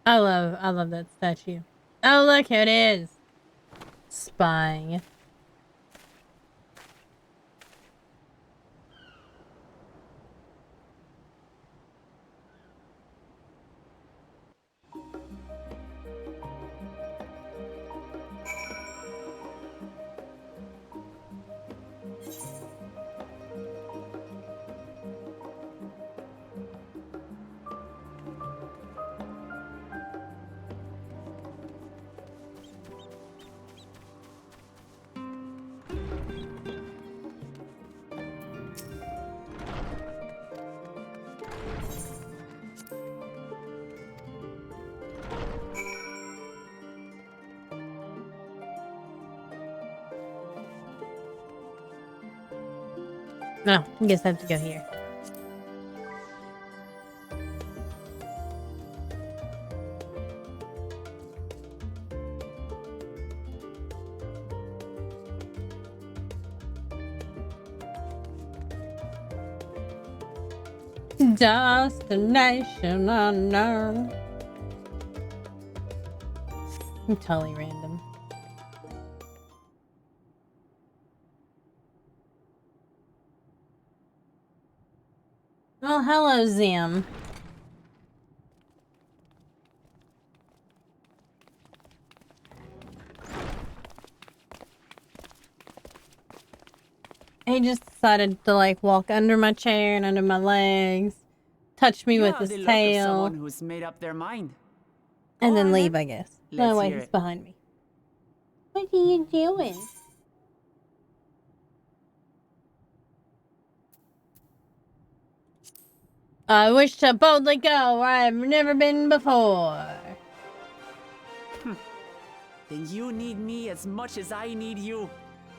I love that statue. Oh, look who it is. Spying. No, I guess I have to go here. Destination unknown. I'm totally random. Oh, hello, Zim. He just decided to like walk under my chair and under my legs, touch me with his the look of tail, someone who's made up their mind. and then Go on, leave, I guess. No, Let's wait, hear he's it. behind me. What are you doing? I wish to boldly go where I've never been before. Then you need me as much as I need you.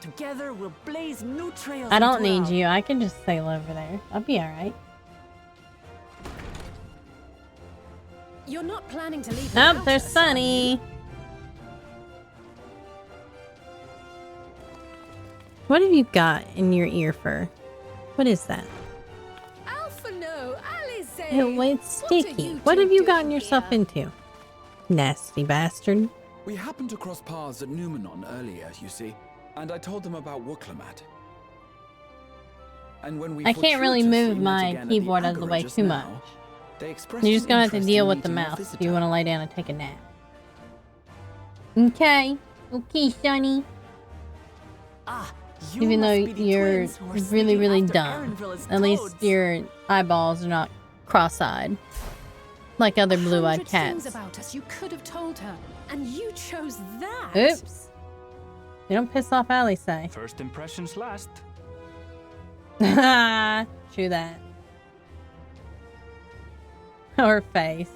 Together we'll blaze new trails. I don't into need our- you. I can just sail over there. I'll be alright. You're not planning to leave. Oh, without there's us, are you? Sunny. What have you got in your ear fur? What is that? Alpha no, Alice. Oh, it's sticky. What have you gotten yourself into? Nasty bastard. We happened to cross paths at Numenon earlier, you see, and I told them about Wooklamat. And when we I can't really move fortuitously met my again at the keyboard out of the Agora way just too now, much. they expressed You're just an gonna have to interest deal in with the meeting our mouse if you visitor. want to lay down and take a nap. Okay. Okay, Sonny. Ah, you Even though must be the you're twins who are really, sneaking really after dumb. Aaronville's At least toads. your eyeballs are not cross-eyed. Like other blue-eyed 100 things cats. about us you could have told her, and you chose that. Oops. You don't piss off Allie, say. First impressions last. True that. Her face.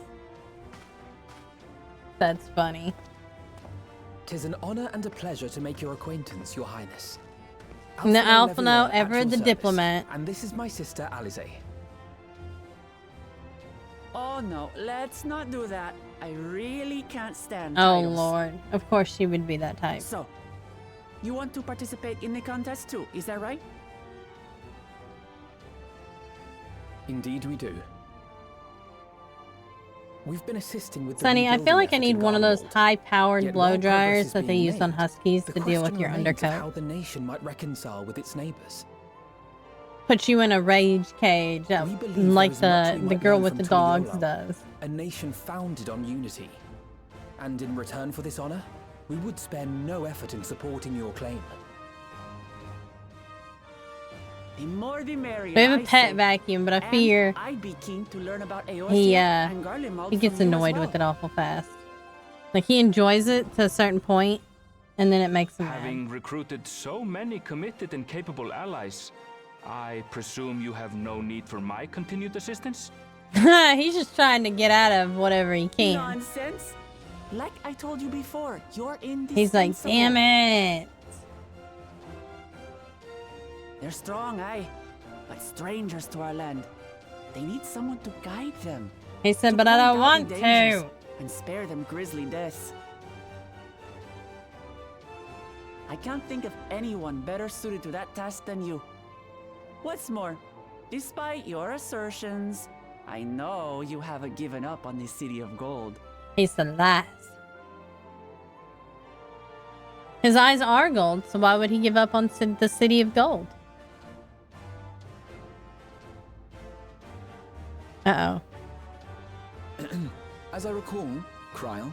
That's funny. 'Tis an honor and a pleasure to make your acquaintance, Your Highness. No, Alpha Alphino, Leveler, ever at your the service. diplomat. And this is my sister, Alize. Oh no, let's not do that. I really can't stand Oh titles. lord. Of course she would be that type. So, you want to participate in the contest too, is that right? Indeed we do. We've been assisting with the Sonny, I feel rebuilding like I effort need in one of those Garlemald. high-powered Yet blow while progress dryers is that they being use on made, huskies the to deal with question your remains of how undercoat. the nation might reconcile with its neighbors. Put you in a rage cage, We believe like there is much we the might girl learn with from the dogs Tuliyollal, does. a nation founded on unity. And in return for this honor, we would spare no effort in supporting your claim. The more the merrier. We have I a pet say. vacuum, but I And fear I'd be keen to learn about Eorzea he and Garlemald he gets from you as annoyed well. with it awful fast. Like he enjoys it to a certain point, and then it makes him Having recruited so many committed and capable allies, I presume you have no need for my continued assistance? mad. He's just trying to get out of whatever he can. Nonsense. Like I told you before, you're indispensable. He's like, damn it. They're strong, aye, but strangers to our land. They need someone to guide them. He said, to but I point don't out want the dangers to. and spare them grisly deaths. I can't think of anyone better suited to that task than you. What's more, despite your assertions, I know you haven't given up on the City of Gold. He's the last. His eyes are gold, so why would he give up on the City of Gold? Uh-oh. As I recall, Kryl,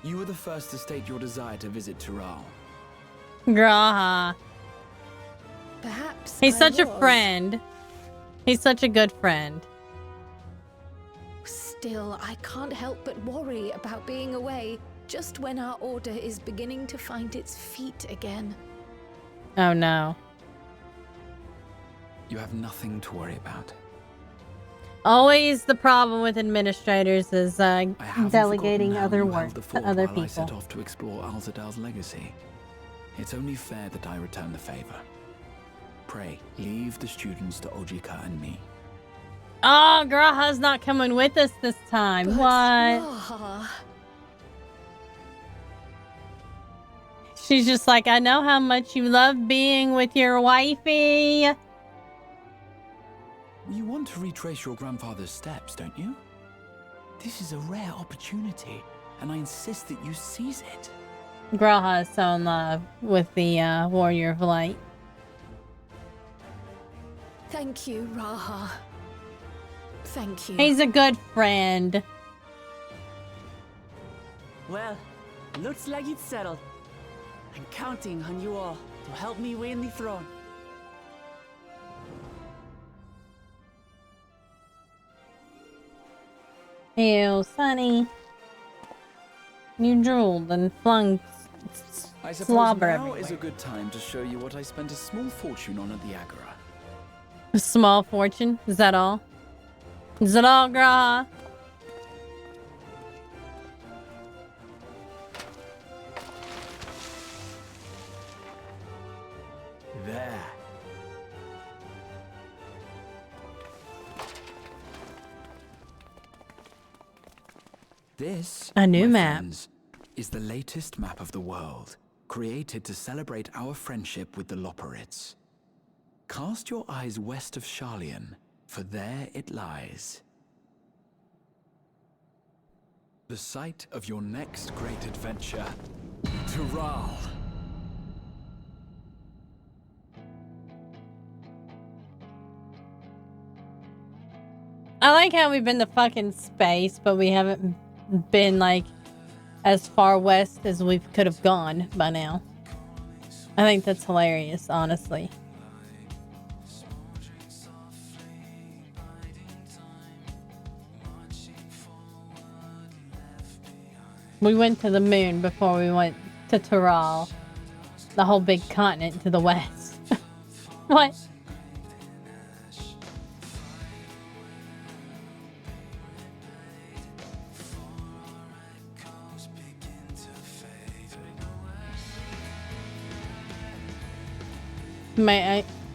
you were the first to state your desire to visit Tural. Graha. Perhaps He's I such a was. friend. He's such a good friend. Still, I can't help but worry about being away just when our order is beginning to find its feet again. Oh no. You have nothing to worry about. Always the problem with administrators is I haven't delegating forgotten how other you work held the to fort other while I set people. off to explore Alzadal's legacy. It's only fair that I return the favor. Pray, leave the students to Ojika and me. Oh, Graha's not coming with us this time. But What? Raha, She's just like, I know how much you love being with your wifey. You want to retrace your grandfather's steps, don't you? This is a rare opportunity, and I insist that you seize it. Graha is so in love with the Warrior of Light. thank you, Raha. Thank you. He's a good friend. Well, looks like it's settled. I'm counting on you all to help me win the throne. Ew, Sonny. You drooled and flung I suppose slobber now everywhere. is a good time to show you what I spent a small fortune on at the Agora. A small fortune? Is that all? Is that all, Graha? There. This, A new my map. friends, is the latest map of the world, created to celebrate our friendship with the Loporrits. Cast your eyes west of Sharlayan, for there it lies. The site of your next great adventure, Tural. I like how we've been to fucking space, but we haven't been, like, as far west as we could have gone by now. I think that's hilarious, honestly. We went to the moon before we went to Tural. The whole big continent to the west. What?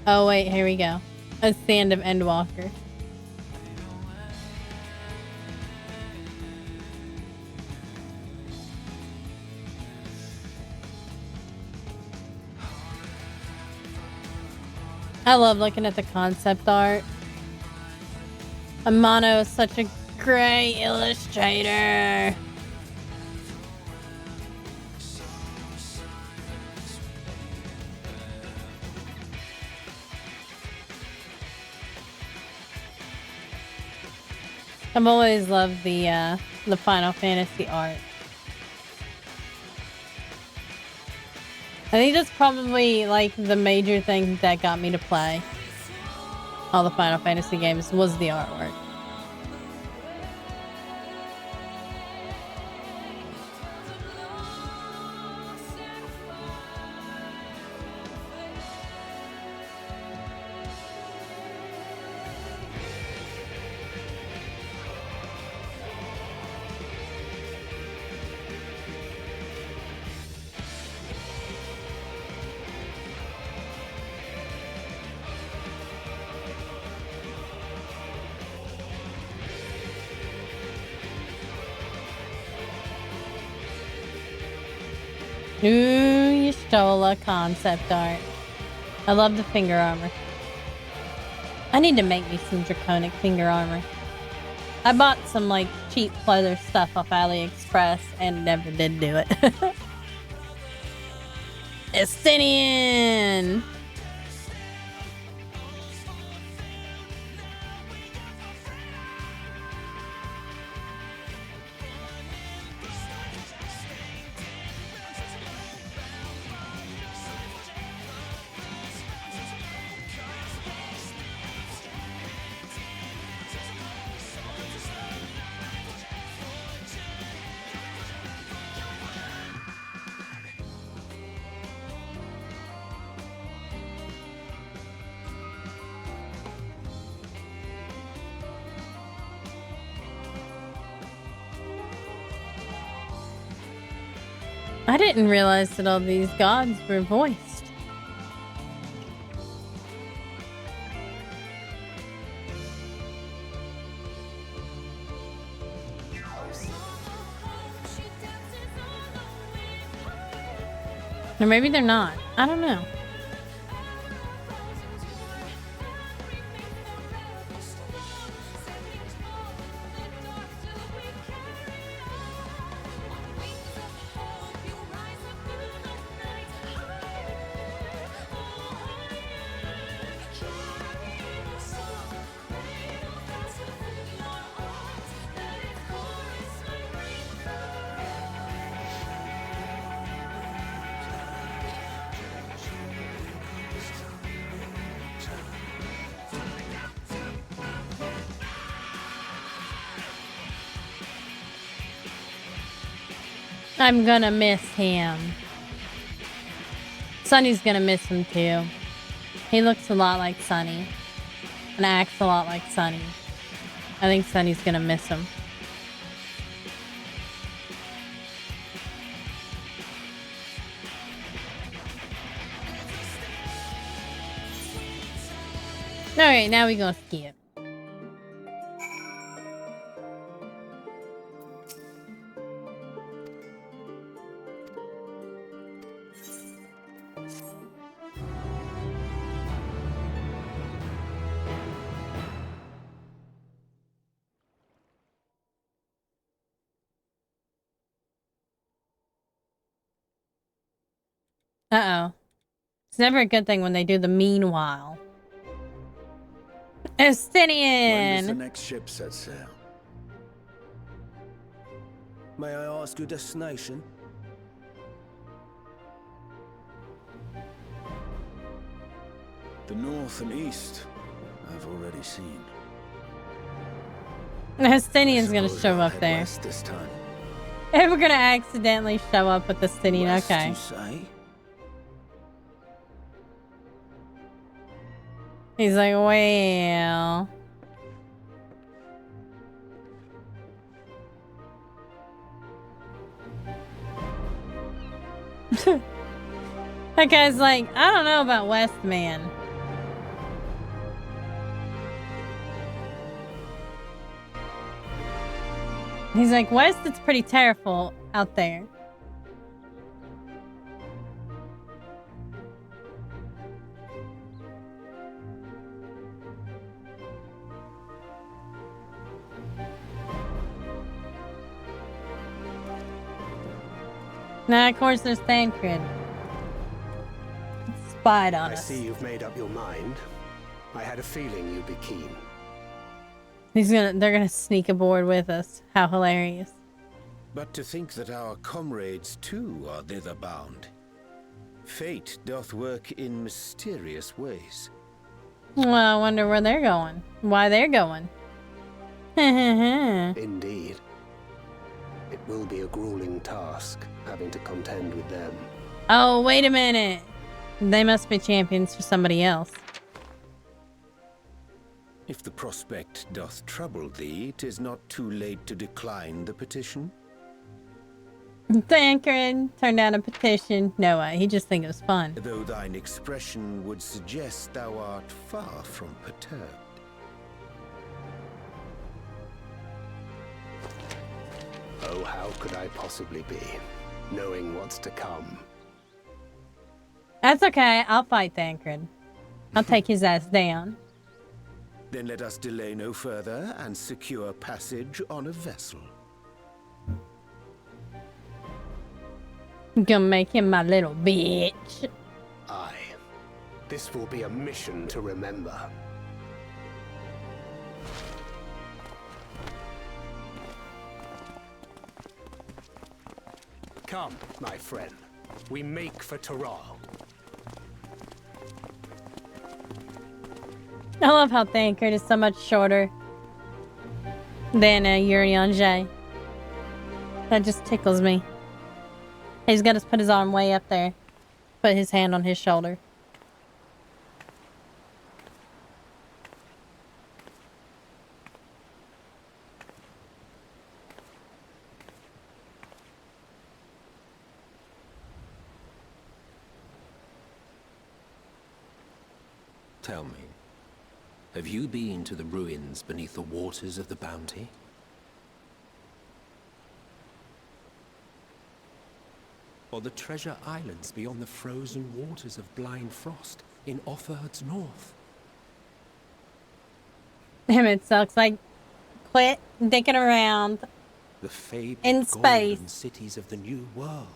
Oh wait, here we go. A stand of Endwalker. I love looking at the concept art. Amano is such a great illustrator. I've always loved the Final Fantasy art. I think that's probably like the major thing that got me to play all the Final Fantasy games was the artwork. Ooh, you stole a concept art. I love the finger armor. I need to make me some draconic finger armor. I bought some like cheap leather stuff off AliExpress and never did do it. Estinian! I didn't realize that all these gods were voiced. Or maybe they're not. I don't know. I'm gonna miss him. Sunny's gonna miss him too. He looks a lot like Sunny and acts a lot like Sunny. I think Sunny's gonna miss him. Alright, now we gonna skip. Uh-oh. It's never a good thing when they do the meanwhile. When does the Estinian! next ship set sail? May I ask your destination? The north and east, I've already seen. Estinian's gonna Suppose show I'll up head there. west this time. If we're gonna accidentally show up with Estinian, West, okay. you say? He's like, well... That guy's like, I don't know about West, man. He's like, West, it's pretty terrible out there. Now, of course, there's Thancred. Spied on I us. see you've made up your mind. I had a feeling you'd be keen. They're gonna sneak aboard with us. How hilarious. But to think that our comrades too are thither bound. Fate doth work in mysterious ways. Well, I wonder where they're going. Why they're going. Indeed. It will be a grueling task, having to contend with them. Oh, wait a minute. They must be champions for somebody else. If the prospect doth trouble thee, 'tis not too late to decline the petition. Thancred turned down a petition. No way. He just think it was fun. Though thine expression would suggest thou art far from perturbed. Oh, how could I possibly be, knowing what's to come? That's okay. I'll fight Thancred. I'll take his ass down. Then let us delay no further and secure passage on a vessel. I'm gonna make him my little bitch. Aye. This will be a mission to remember. Come, my friend. We make for Taral. I love how Thancred is so much shorter than Urianger. That just tickles me. He's got to put his arm way up there. Put his hand on his shoulder. Tell me, have you been to the ruins beneath the waters of the Bounty? Or the treasure islands beyond the frozen waters of Blind Frost in Offerd's north? Damn, it sucks. Like, quit dicking around The fabled in space golden cities of the New World?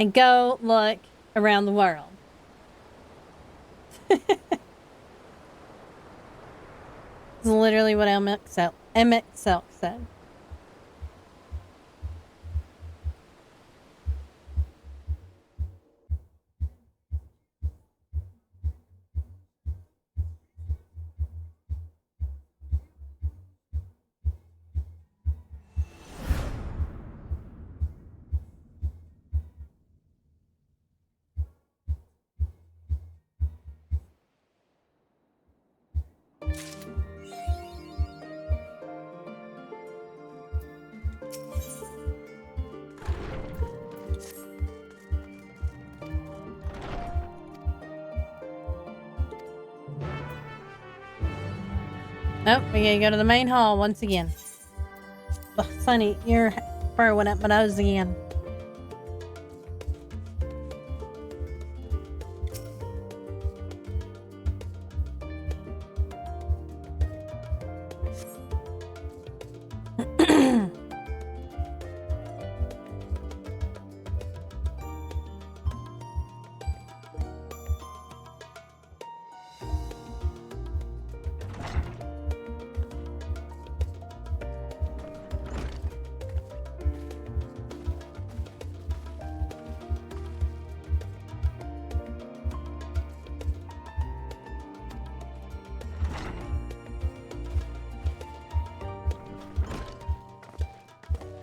and go look around the world. It's literally what Emmett Selk said. Nope, we gotta go to the main hall once again. Ugh, Sonny, your fur went up my nose again.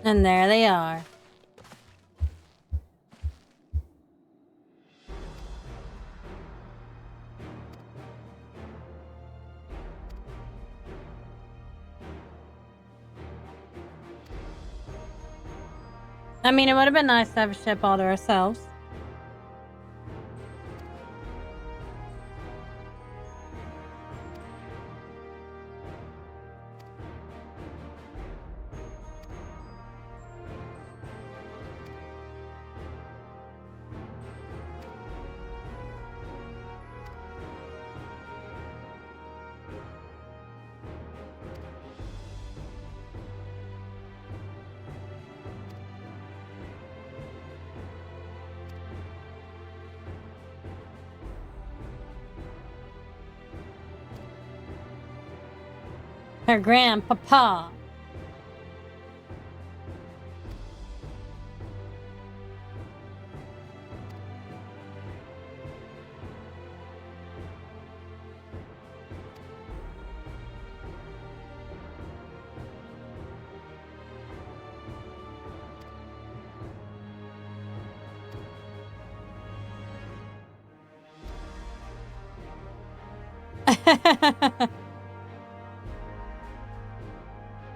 And there they are. I mean, it would have been nice to have a ship all to ourselves. Her grandpapa.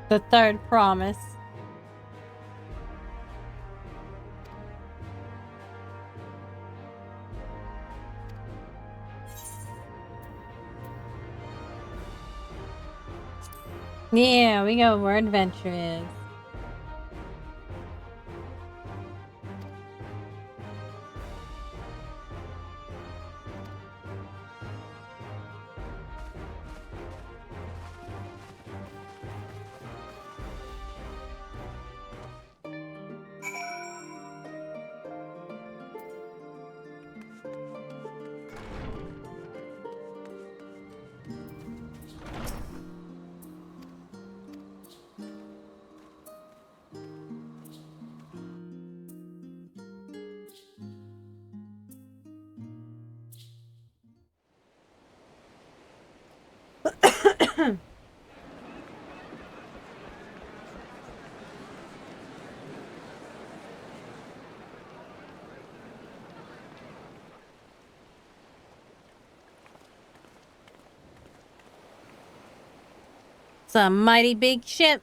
The third promise. Yeah, we go where adventure is. It's a mighty big ship.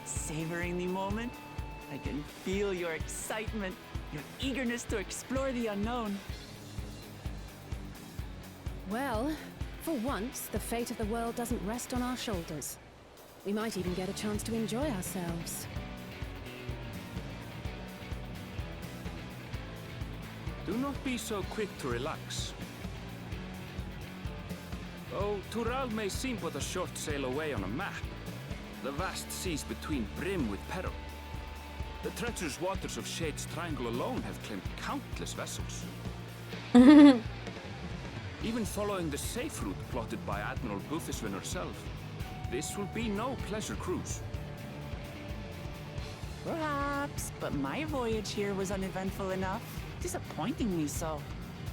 Savoring the moment? I can feel your excitement, your eagerness to explore the unknown. Well, for once, the fate of the world doesn't rest on our shoulders. We might even get a chance to enjoy ourselves. Do not be so quick to relax. Though Tural may seem but a short sail away on a map, the vast seas between brim with peril. The treacherous waters of Shade's Triangle alone have claimed countless vessels. Even following the safe route plotted by Admiral Bufiswin herself, this will be no pleasure cruise. Perhaps, but my voyage here was uneventful enough. Disappointingly so.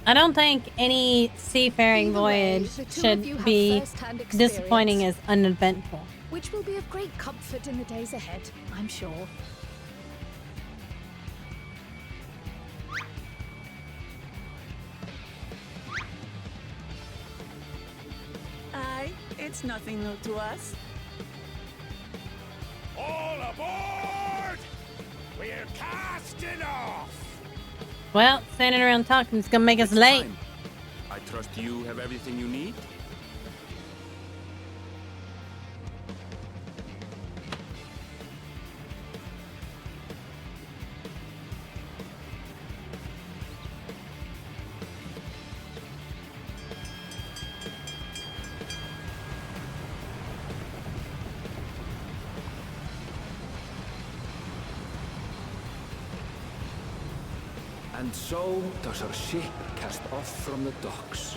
I don't think any seafaring voyage should be disappointing as uneventful. Which will be of great comfort in the days ahead, I'm sure. Aye, it's nothing new to us. All aboard! We're casting off! Well, standing around talking is gonna make us late. I trust you have everything you need? And so does our ship cast off from the docks.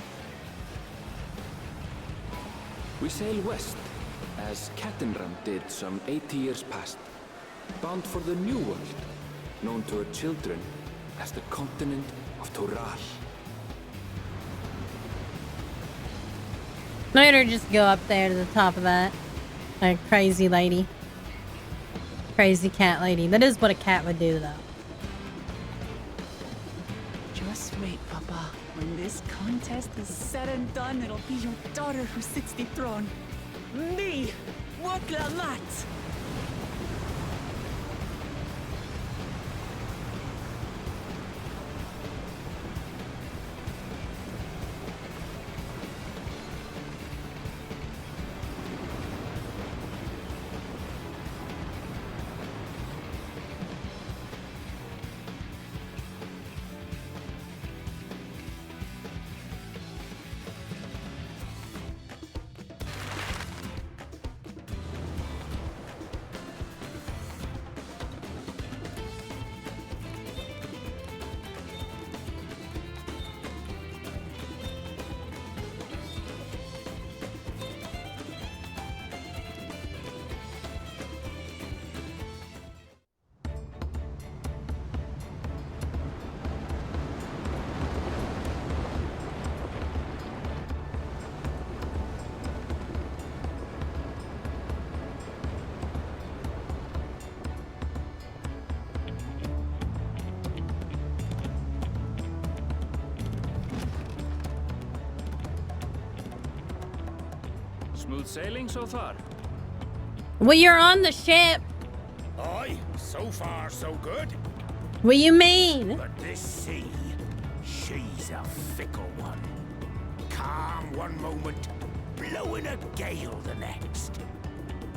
We sail west, as Kattenram did some 80 years past, bound for the New World, known to her children as the continent of Tural. Might her just go up there to the top of that. Like a crazy lady. Crazy cat lady. That is what a cat would do, though. Just wait, Papa. When this contest is said and done, it'll be your daughter who sits the throne. Me! Wokla Lat! Smooth sailing so far? Well, you're on the ship. Aye, so far so good. What do you mean? But this sea, she's a fickle one. Calm one moment, blowing a gale the next.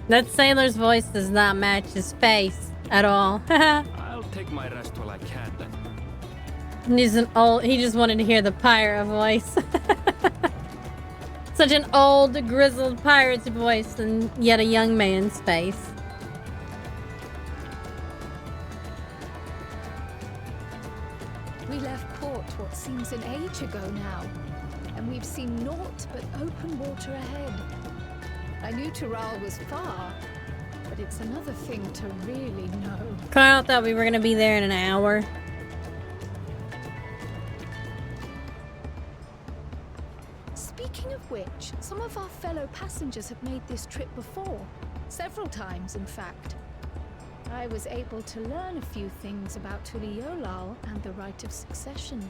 That sailor's voice does not match his face at all. I'll take my rest while I can then. He just wanted to hear the pirate voice. Such an old, grizzled pirate's voice, and yet a young man's face. We left port what seems an age ago now, and we've seen naught but open water ahead. I knew Tural was far, but it's another thing to really know. Carl thought we were gonna be there in an hour. Speaking of which, some of our fellow passengers have made this trip before. Several times, in fact. I was able to learn a few things about Tuliolal and the right of succession.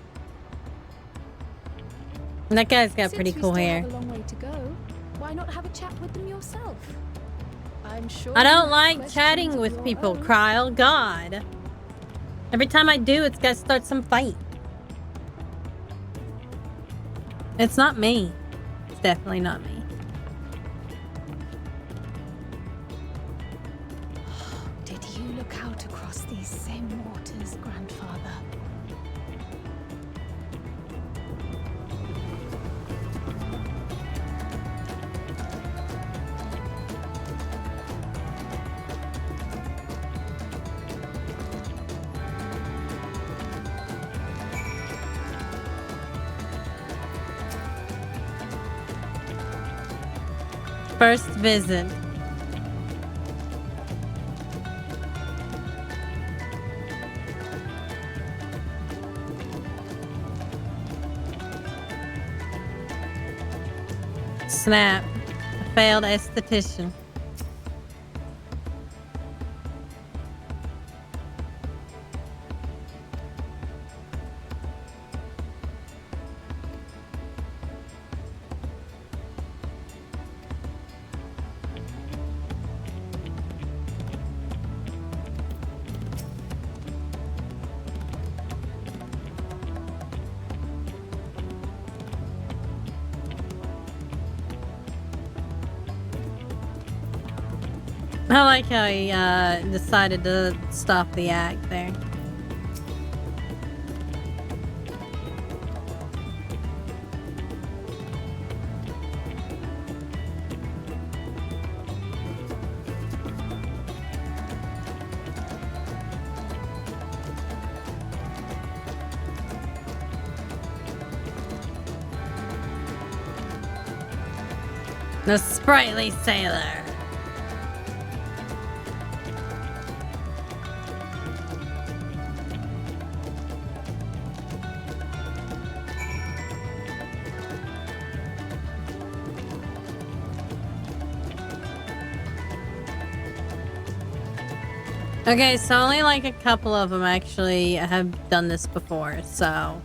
That guy's got Since pretty we cool still hair. have a long way to go, why not have a chat with them yourself? I'm sure I you don't have like questions chatting of with your people, own. Kryle. God. Every time I do, it's gotta start some fight. It's not me. It's definitely not me. Did you look out across these same waters, Grandfather? First visit. Snap. A failed esthetician. I like how he decided to stop the act there. The sprightly sailor. Okay, so only like a couple of them actually have done this before, so...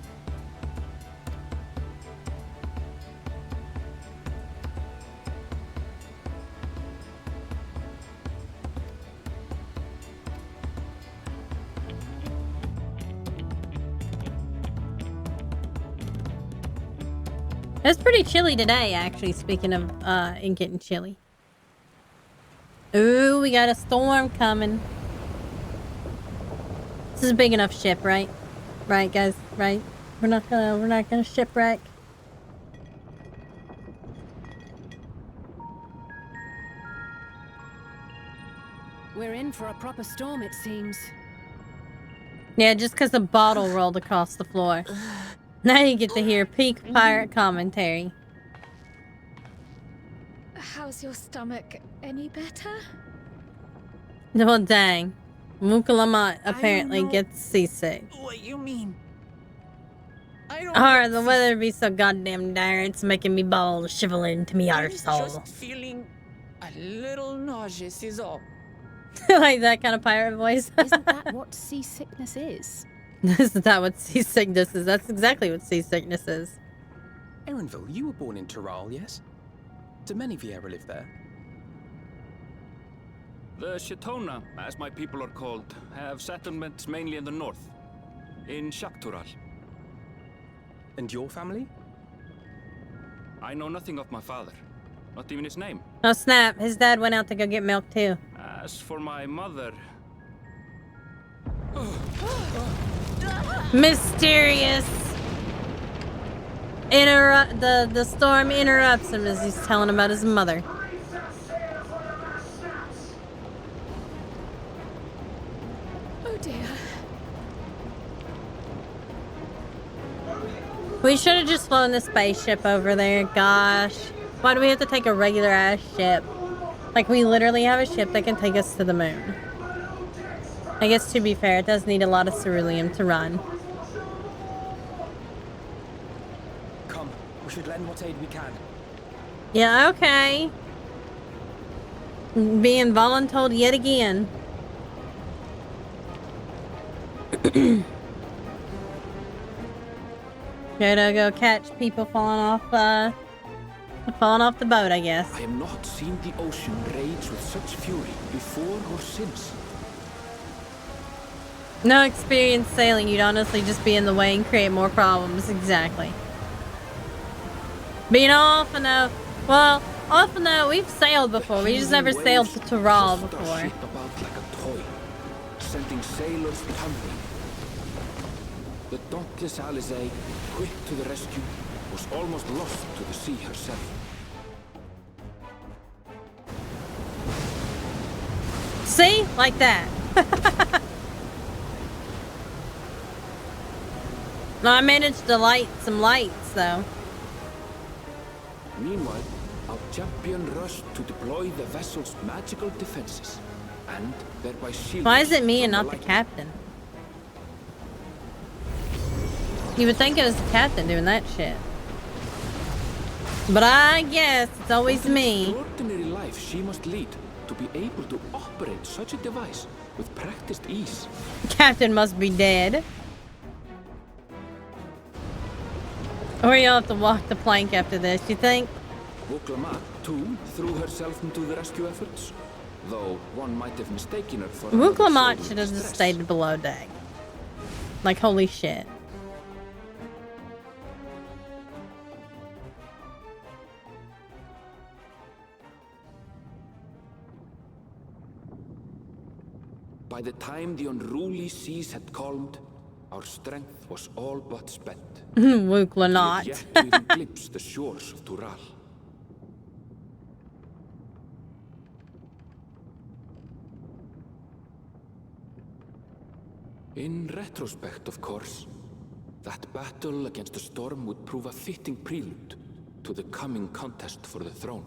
It's pretty chilly today, actually, speaking of it getting chilly. Ooh, we got a storm coming. This is a big enough ship, right? Right, guys, right? We're not gonna shipwreck. We're in for a proper storm, it seems. Yeah, just because the bottle rolled across the floor. Now you get to hear peak pirate commentary. How's your stomach? Any better? Well, dang. Mukalamat apparently gets seasick. What you mean? I don't Or the weather be so goddamn dire, it's making me balls shivering to me I'm arsehole. just feeling a little nauseous is all. Like that kind of pirate voice. Isn't that what seasickness is? Isn't that what seasickness is? That's exactly what seasickness is. Erenville, you were born in Tural, yes? Do many Vieira live there? The Shetona, as my people are called, have settlements mainly in the north, in Shaktural. And your family? I know nothing of my father, not even his name. Oh snap, his dad went out to go get milk too. As for my mother... Mysterious. The storm interrupts him as he's telling about his mother. Oh dear. We should have just flown the spaceship over there. Gosh. Why do we have to take a regular ass ship? Like, we literally have a ship that can take us to the moon. I guess, to be fair, it does need a lot of ceruleum to run. Come, we should lend what aid we can. Yeah, okay. Being voluntold yet again. Gotta go catch people falling off the boat, I guess. I have not seen the ocean rage with such fury before or since. No experience sailing, you'd honestly just be in the way and create more problems. Exactly. Being off and out. Well, off and out, we've sailed before. We just never sailed to Tyrrell before. Ship about like a toy, sending sailors tumbling. The dauntless Alizé, quick to the rescue, was almost lost to the sea herself. See? Like that. No, I managed to light some lights, though. Meanwhile, our champion rushed to deploy the vessel's magical defenses, and thereby shield. Why is it me and not the captain? You would think it was the captain doing that shit. But I guess it's always me. Extraordinary life she must lead to be able to operate such a device with practiced ease. Captain must be dead. Or you'll have to walk the plank after this, you think? Woooo, too, threw herself into the rescue efforts, though one might have mistaken her for Woooo should have just stayed below deck. Like, holy shit. By the time the unruly seas had calmed, our strength was all but spent. Woooo not. Yet to even glimpse the shores of Tyrrell. In retrospect, of course, that battle against the storm would prove a fitting prelude to the coming contest for the throne.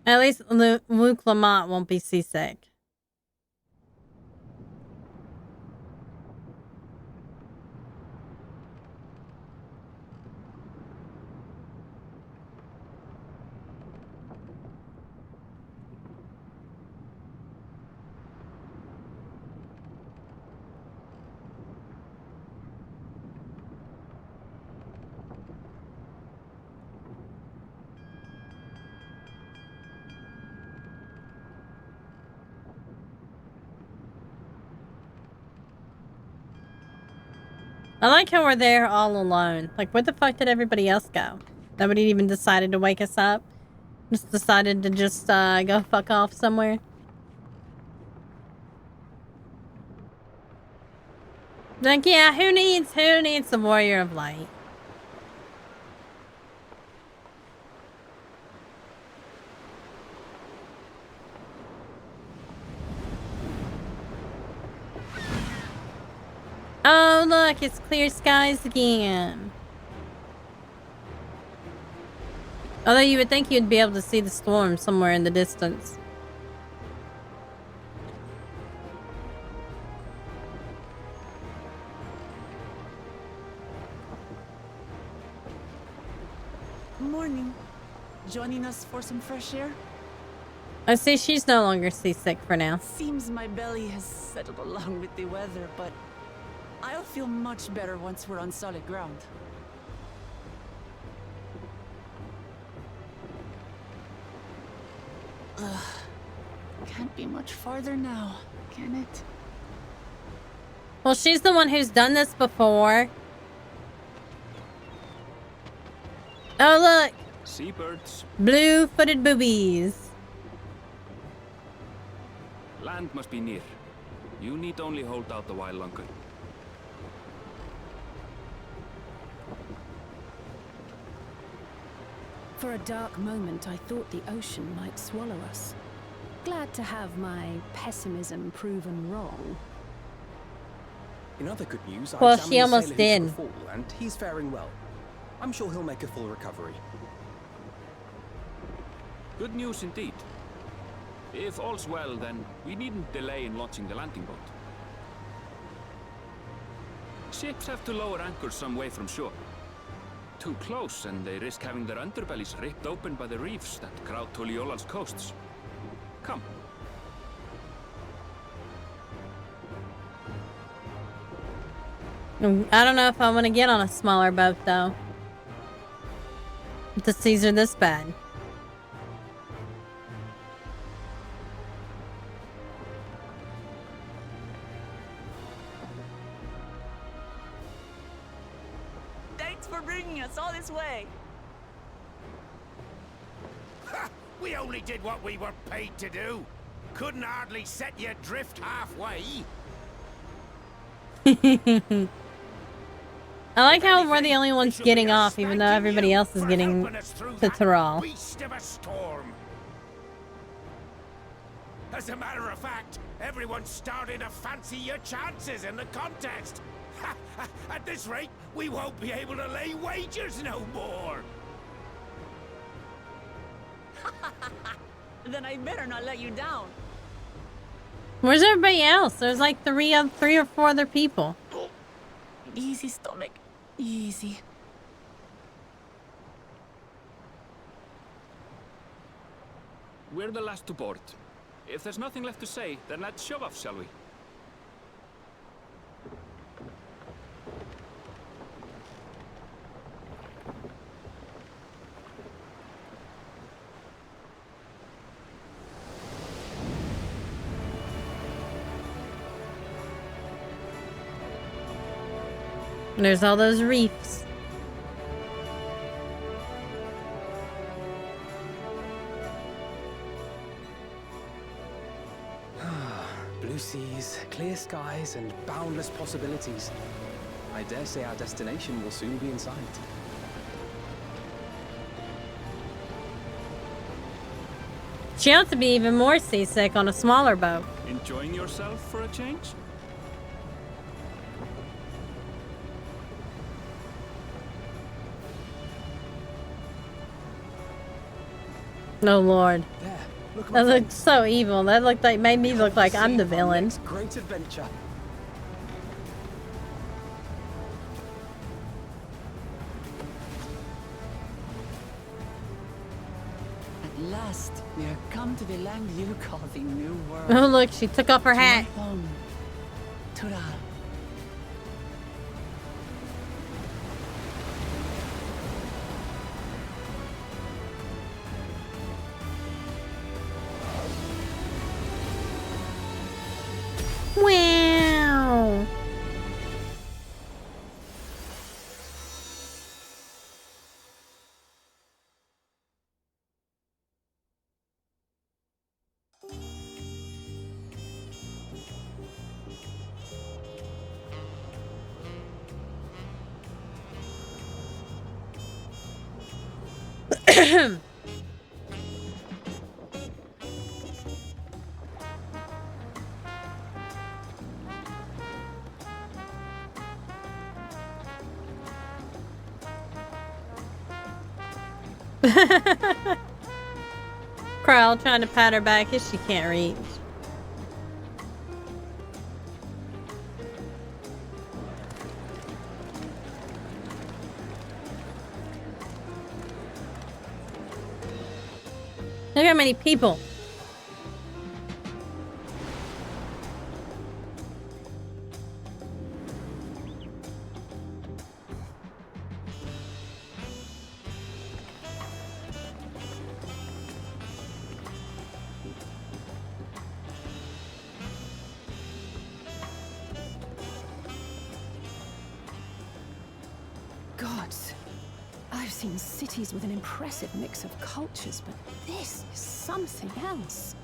At least Luke Lamont won't be seasick. I like how we're there all alone. Like, where the fuck did everybody else go? Nobody even decided to wake us up? Just decided to just go fuck off somewhere? Like, yeah, who needs the Warrior of Light? Oh, look, it's clear skies again. Although you would think you'd be able to see the storm somewhere in the distance. Morning. Joining us for some fresh air? I see she's no longer seasick for now. Seems my belly has settled along with the weather, but I'll feel much better once we're on solid ground. Can't be much farther now, can it? Well, she's the one who's done this before. Oh, look. Seabirds. Blue-footed boobies. Land must be near. You need only hold out a while longer. For a dark moment, I thought the ocean might swallow us. Glad to have my pessimism proven wrong. In other good news, I Well, examined she the almost sailor did. who took the fall, and he's faring well. I'm sure he'll make a full recovery. Good news indeed. If all's well, then we needn't delay in launching the landing boat. Ships have to lower anchors some way from shore. Too close, and they risk having their underbellies ripped open by the reefs that crowd Tuliola's coasts. Come. I don't know if I want to get on a smaller boat, though. The seas are this bad. Thanks for bringing us all this way. Ha! We only did what we were paid to do. Couldn't hardly set you adrift halfway. I like how we're the only ones getting off, even though everybody else is getting to Thrall. Beast of a storm. As a matter of fact, everyone's starting to fancy your chances in the contest. At this rate, we won't be able to lay wagers no more. Then I better not let you down. Where's everybody else? There's like three or four other people. Easy, stomach. Easy. We're the last to board. If there's nothing left to say, then let's shove off, shall we? There's all those reefs. Blue seas, clear skies, and boundless possibilities. I dare say our destination will soon be in sight. She ought to be even more seasick on a smaller boat. Enjoying yourself for a change? Oh Lord. There, look, That looked so evil. That looked like made me look like I'm the villain. Great adventure. At last, we are come to the land you call the New World. Oh look, she took off her hat. Home. Tura. Wow. Crowd trying to pat her back if she can't reach. Look how many people. gods. I've seen cities with an impressive mix of cultures, but this is something else.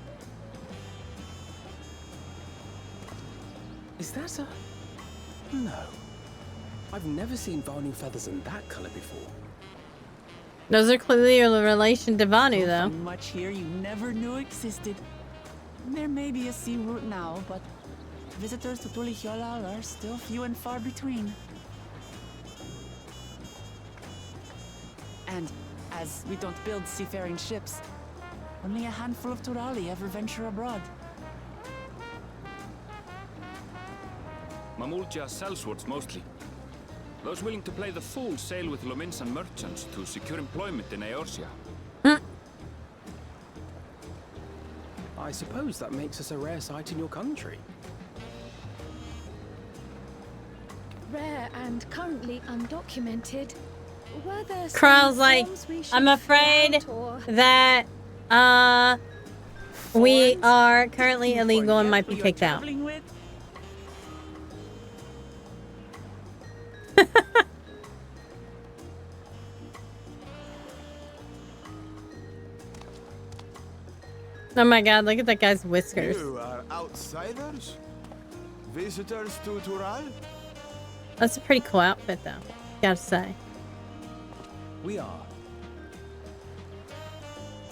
Is that a... No. I've never seen Vanu feathers in that color before. Those are clearly a relation to Vanu, You'll though. find much here you never knew existed. There may be a sea route now, but visitors to Tulihyolal are still few and far between. And as we don't build seafaring ships, only a handful of Turali ever venture abroad. Mamulja sellswords mostly. Those willing to play the fool sail with Lominsan merchants to secure employment in Eorzea. I suppose that makes us a rare sight in your country. Rare and currently undocumented. Were there some Kral's like, forms we should I'm fill afraid out, or- that we are currently illegal and might be kicked out. Oh my god, look at that guy's whiskers. You are outsiders? Visitors to Tural? That's a pretty cool outfit, though. Gotta say. We are.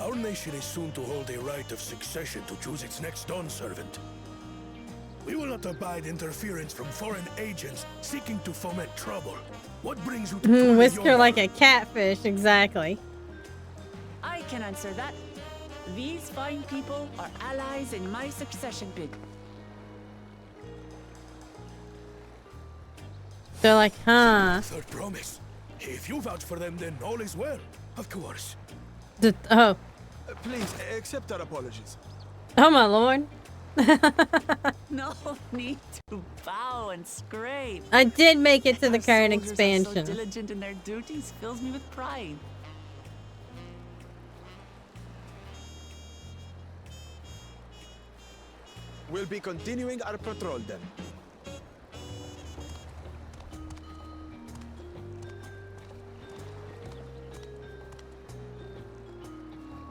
Our nation is soon to hold a right of succession to choose its next dawn servant. We will not abide interference from foreign agents seeking to foment trouble. What brings you to Whisker like a catfish, exactly. I can answer that. These fine people are allies in my succession bid. They're like, huh? Third promise. If you vouch for them, then all is well. Of course. Oh. Please, accept our apologies. Oh my lord. No need to bow and scrape. I did make it to the current Soldiers are expansion. so diligent in their duties fills me with pride. We'll be continuing our patrol then.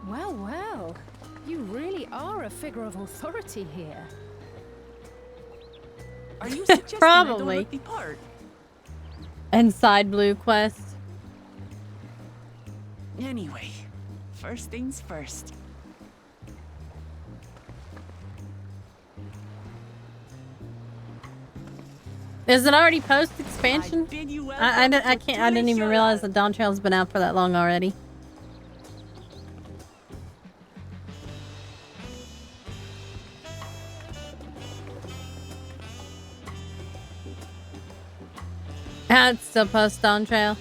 Well, well. You really are a figure of authority here. Are you suggesting Probably. I don't look the part? And side blue quest. Anyway, first things first. Is it already post expansion? I can't. I didn't even realize the Dawn Trail's been out for that long already. It's still post Dawn Trail.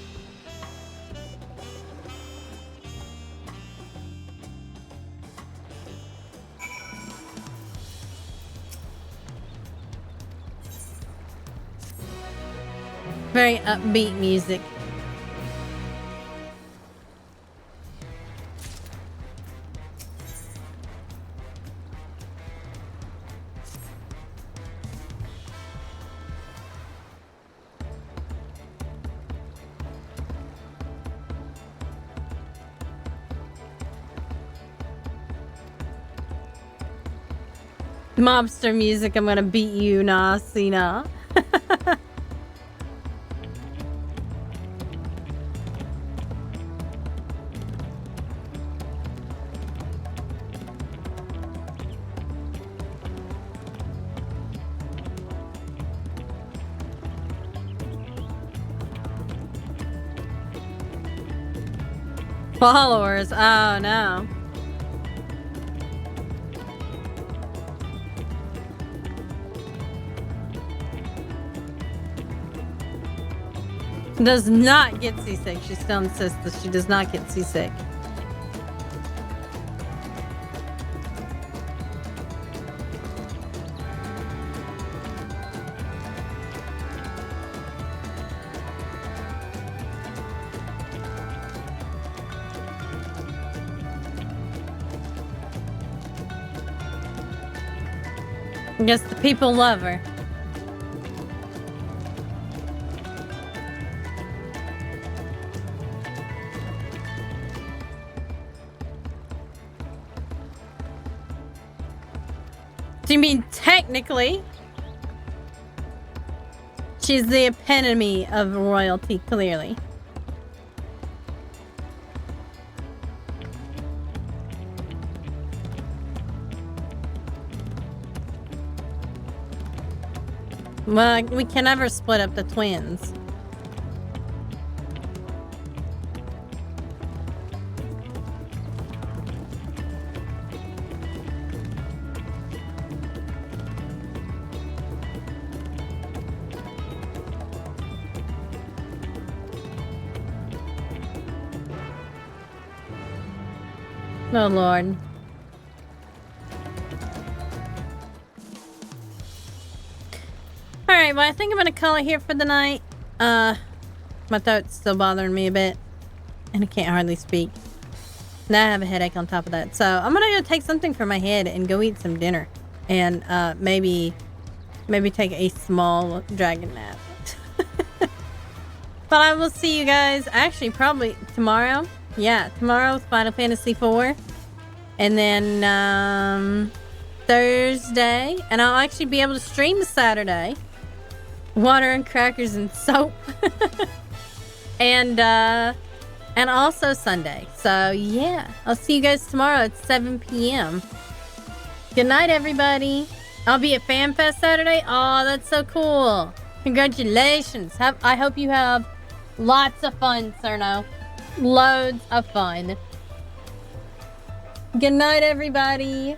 Very upbeat music. Mobster music, I'm gonna beat you, nah, see nah. Followers, oh no. Does not get seasick. She still insists that she does not get seasick. I guess the people love her. Do you mean technically? She's the epitome of royalty, clearly. Well, we can never split up the twins. Oh, Lord. Alright, well, I think I'm gonna call it here for the night. My throat's still bothering me a bit. And I can't hardly speak. Now I have a headache on top of that. So, I'm gonna go take something for my head and go eat some dinner. And, maybe take a small dragon nap. But I will see you guys, actually, probably tomorrow. Yeah, tomorrow's Final Fantasy IV. And then, Thursday. And I'll actually be able to stream Saturday. Water and crackers and soap. and also Sunday. So, yeah. I'll see you guys tomorrow at 7 p.m. Good night, everybody. I'll be at FanFest Saturday. Oh, that's so cool. Congratulations. I hope you have lots of fun, Cerno. Loads of fun. Good night, everybody.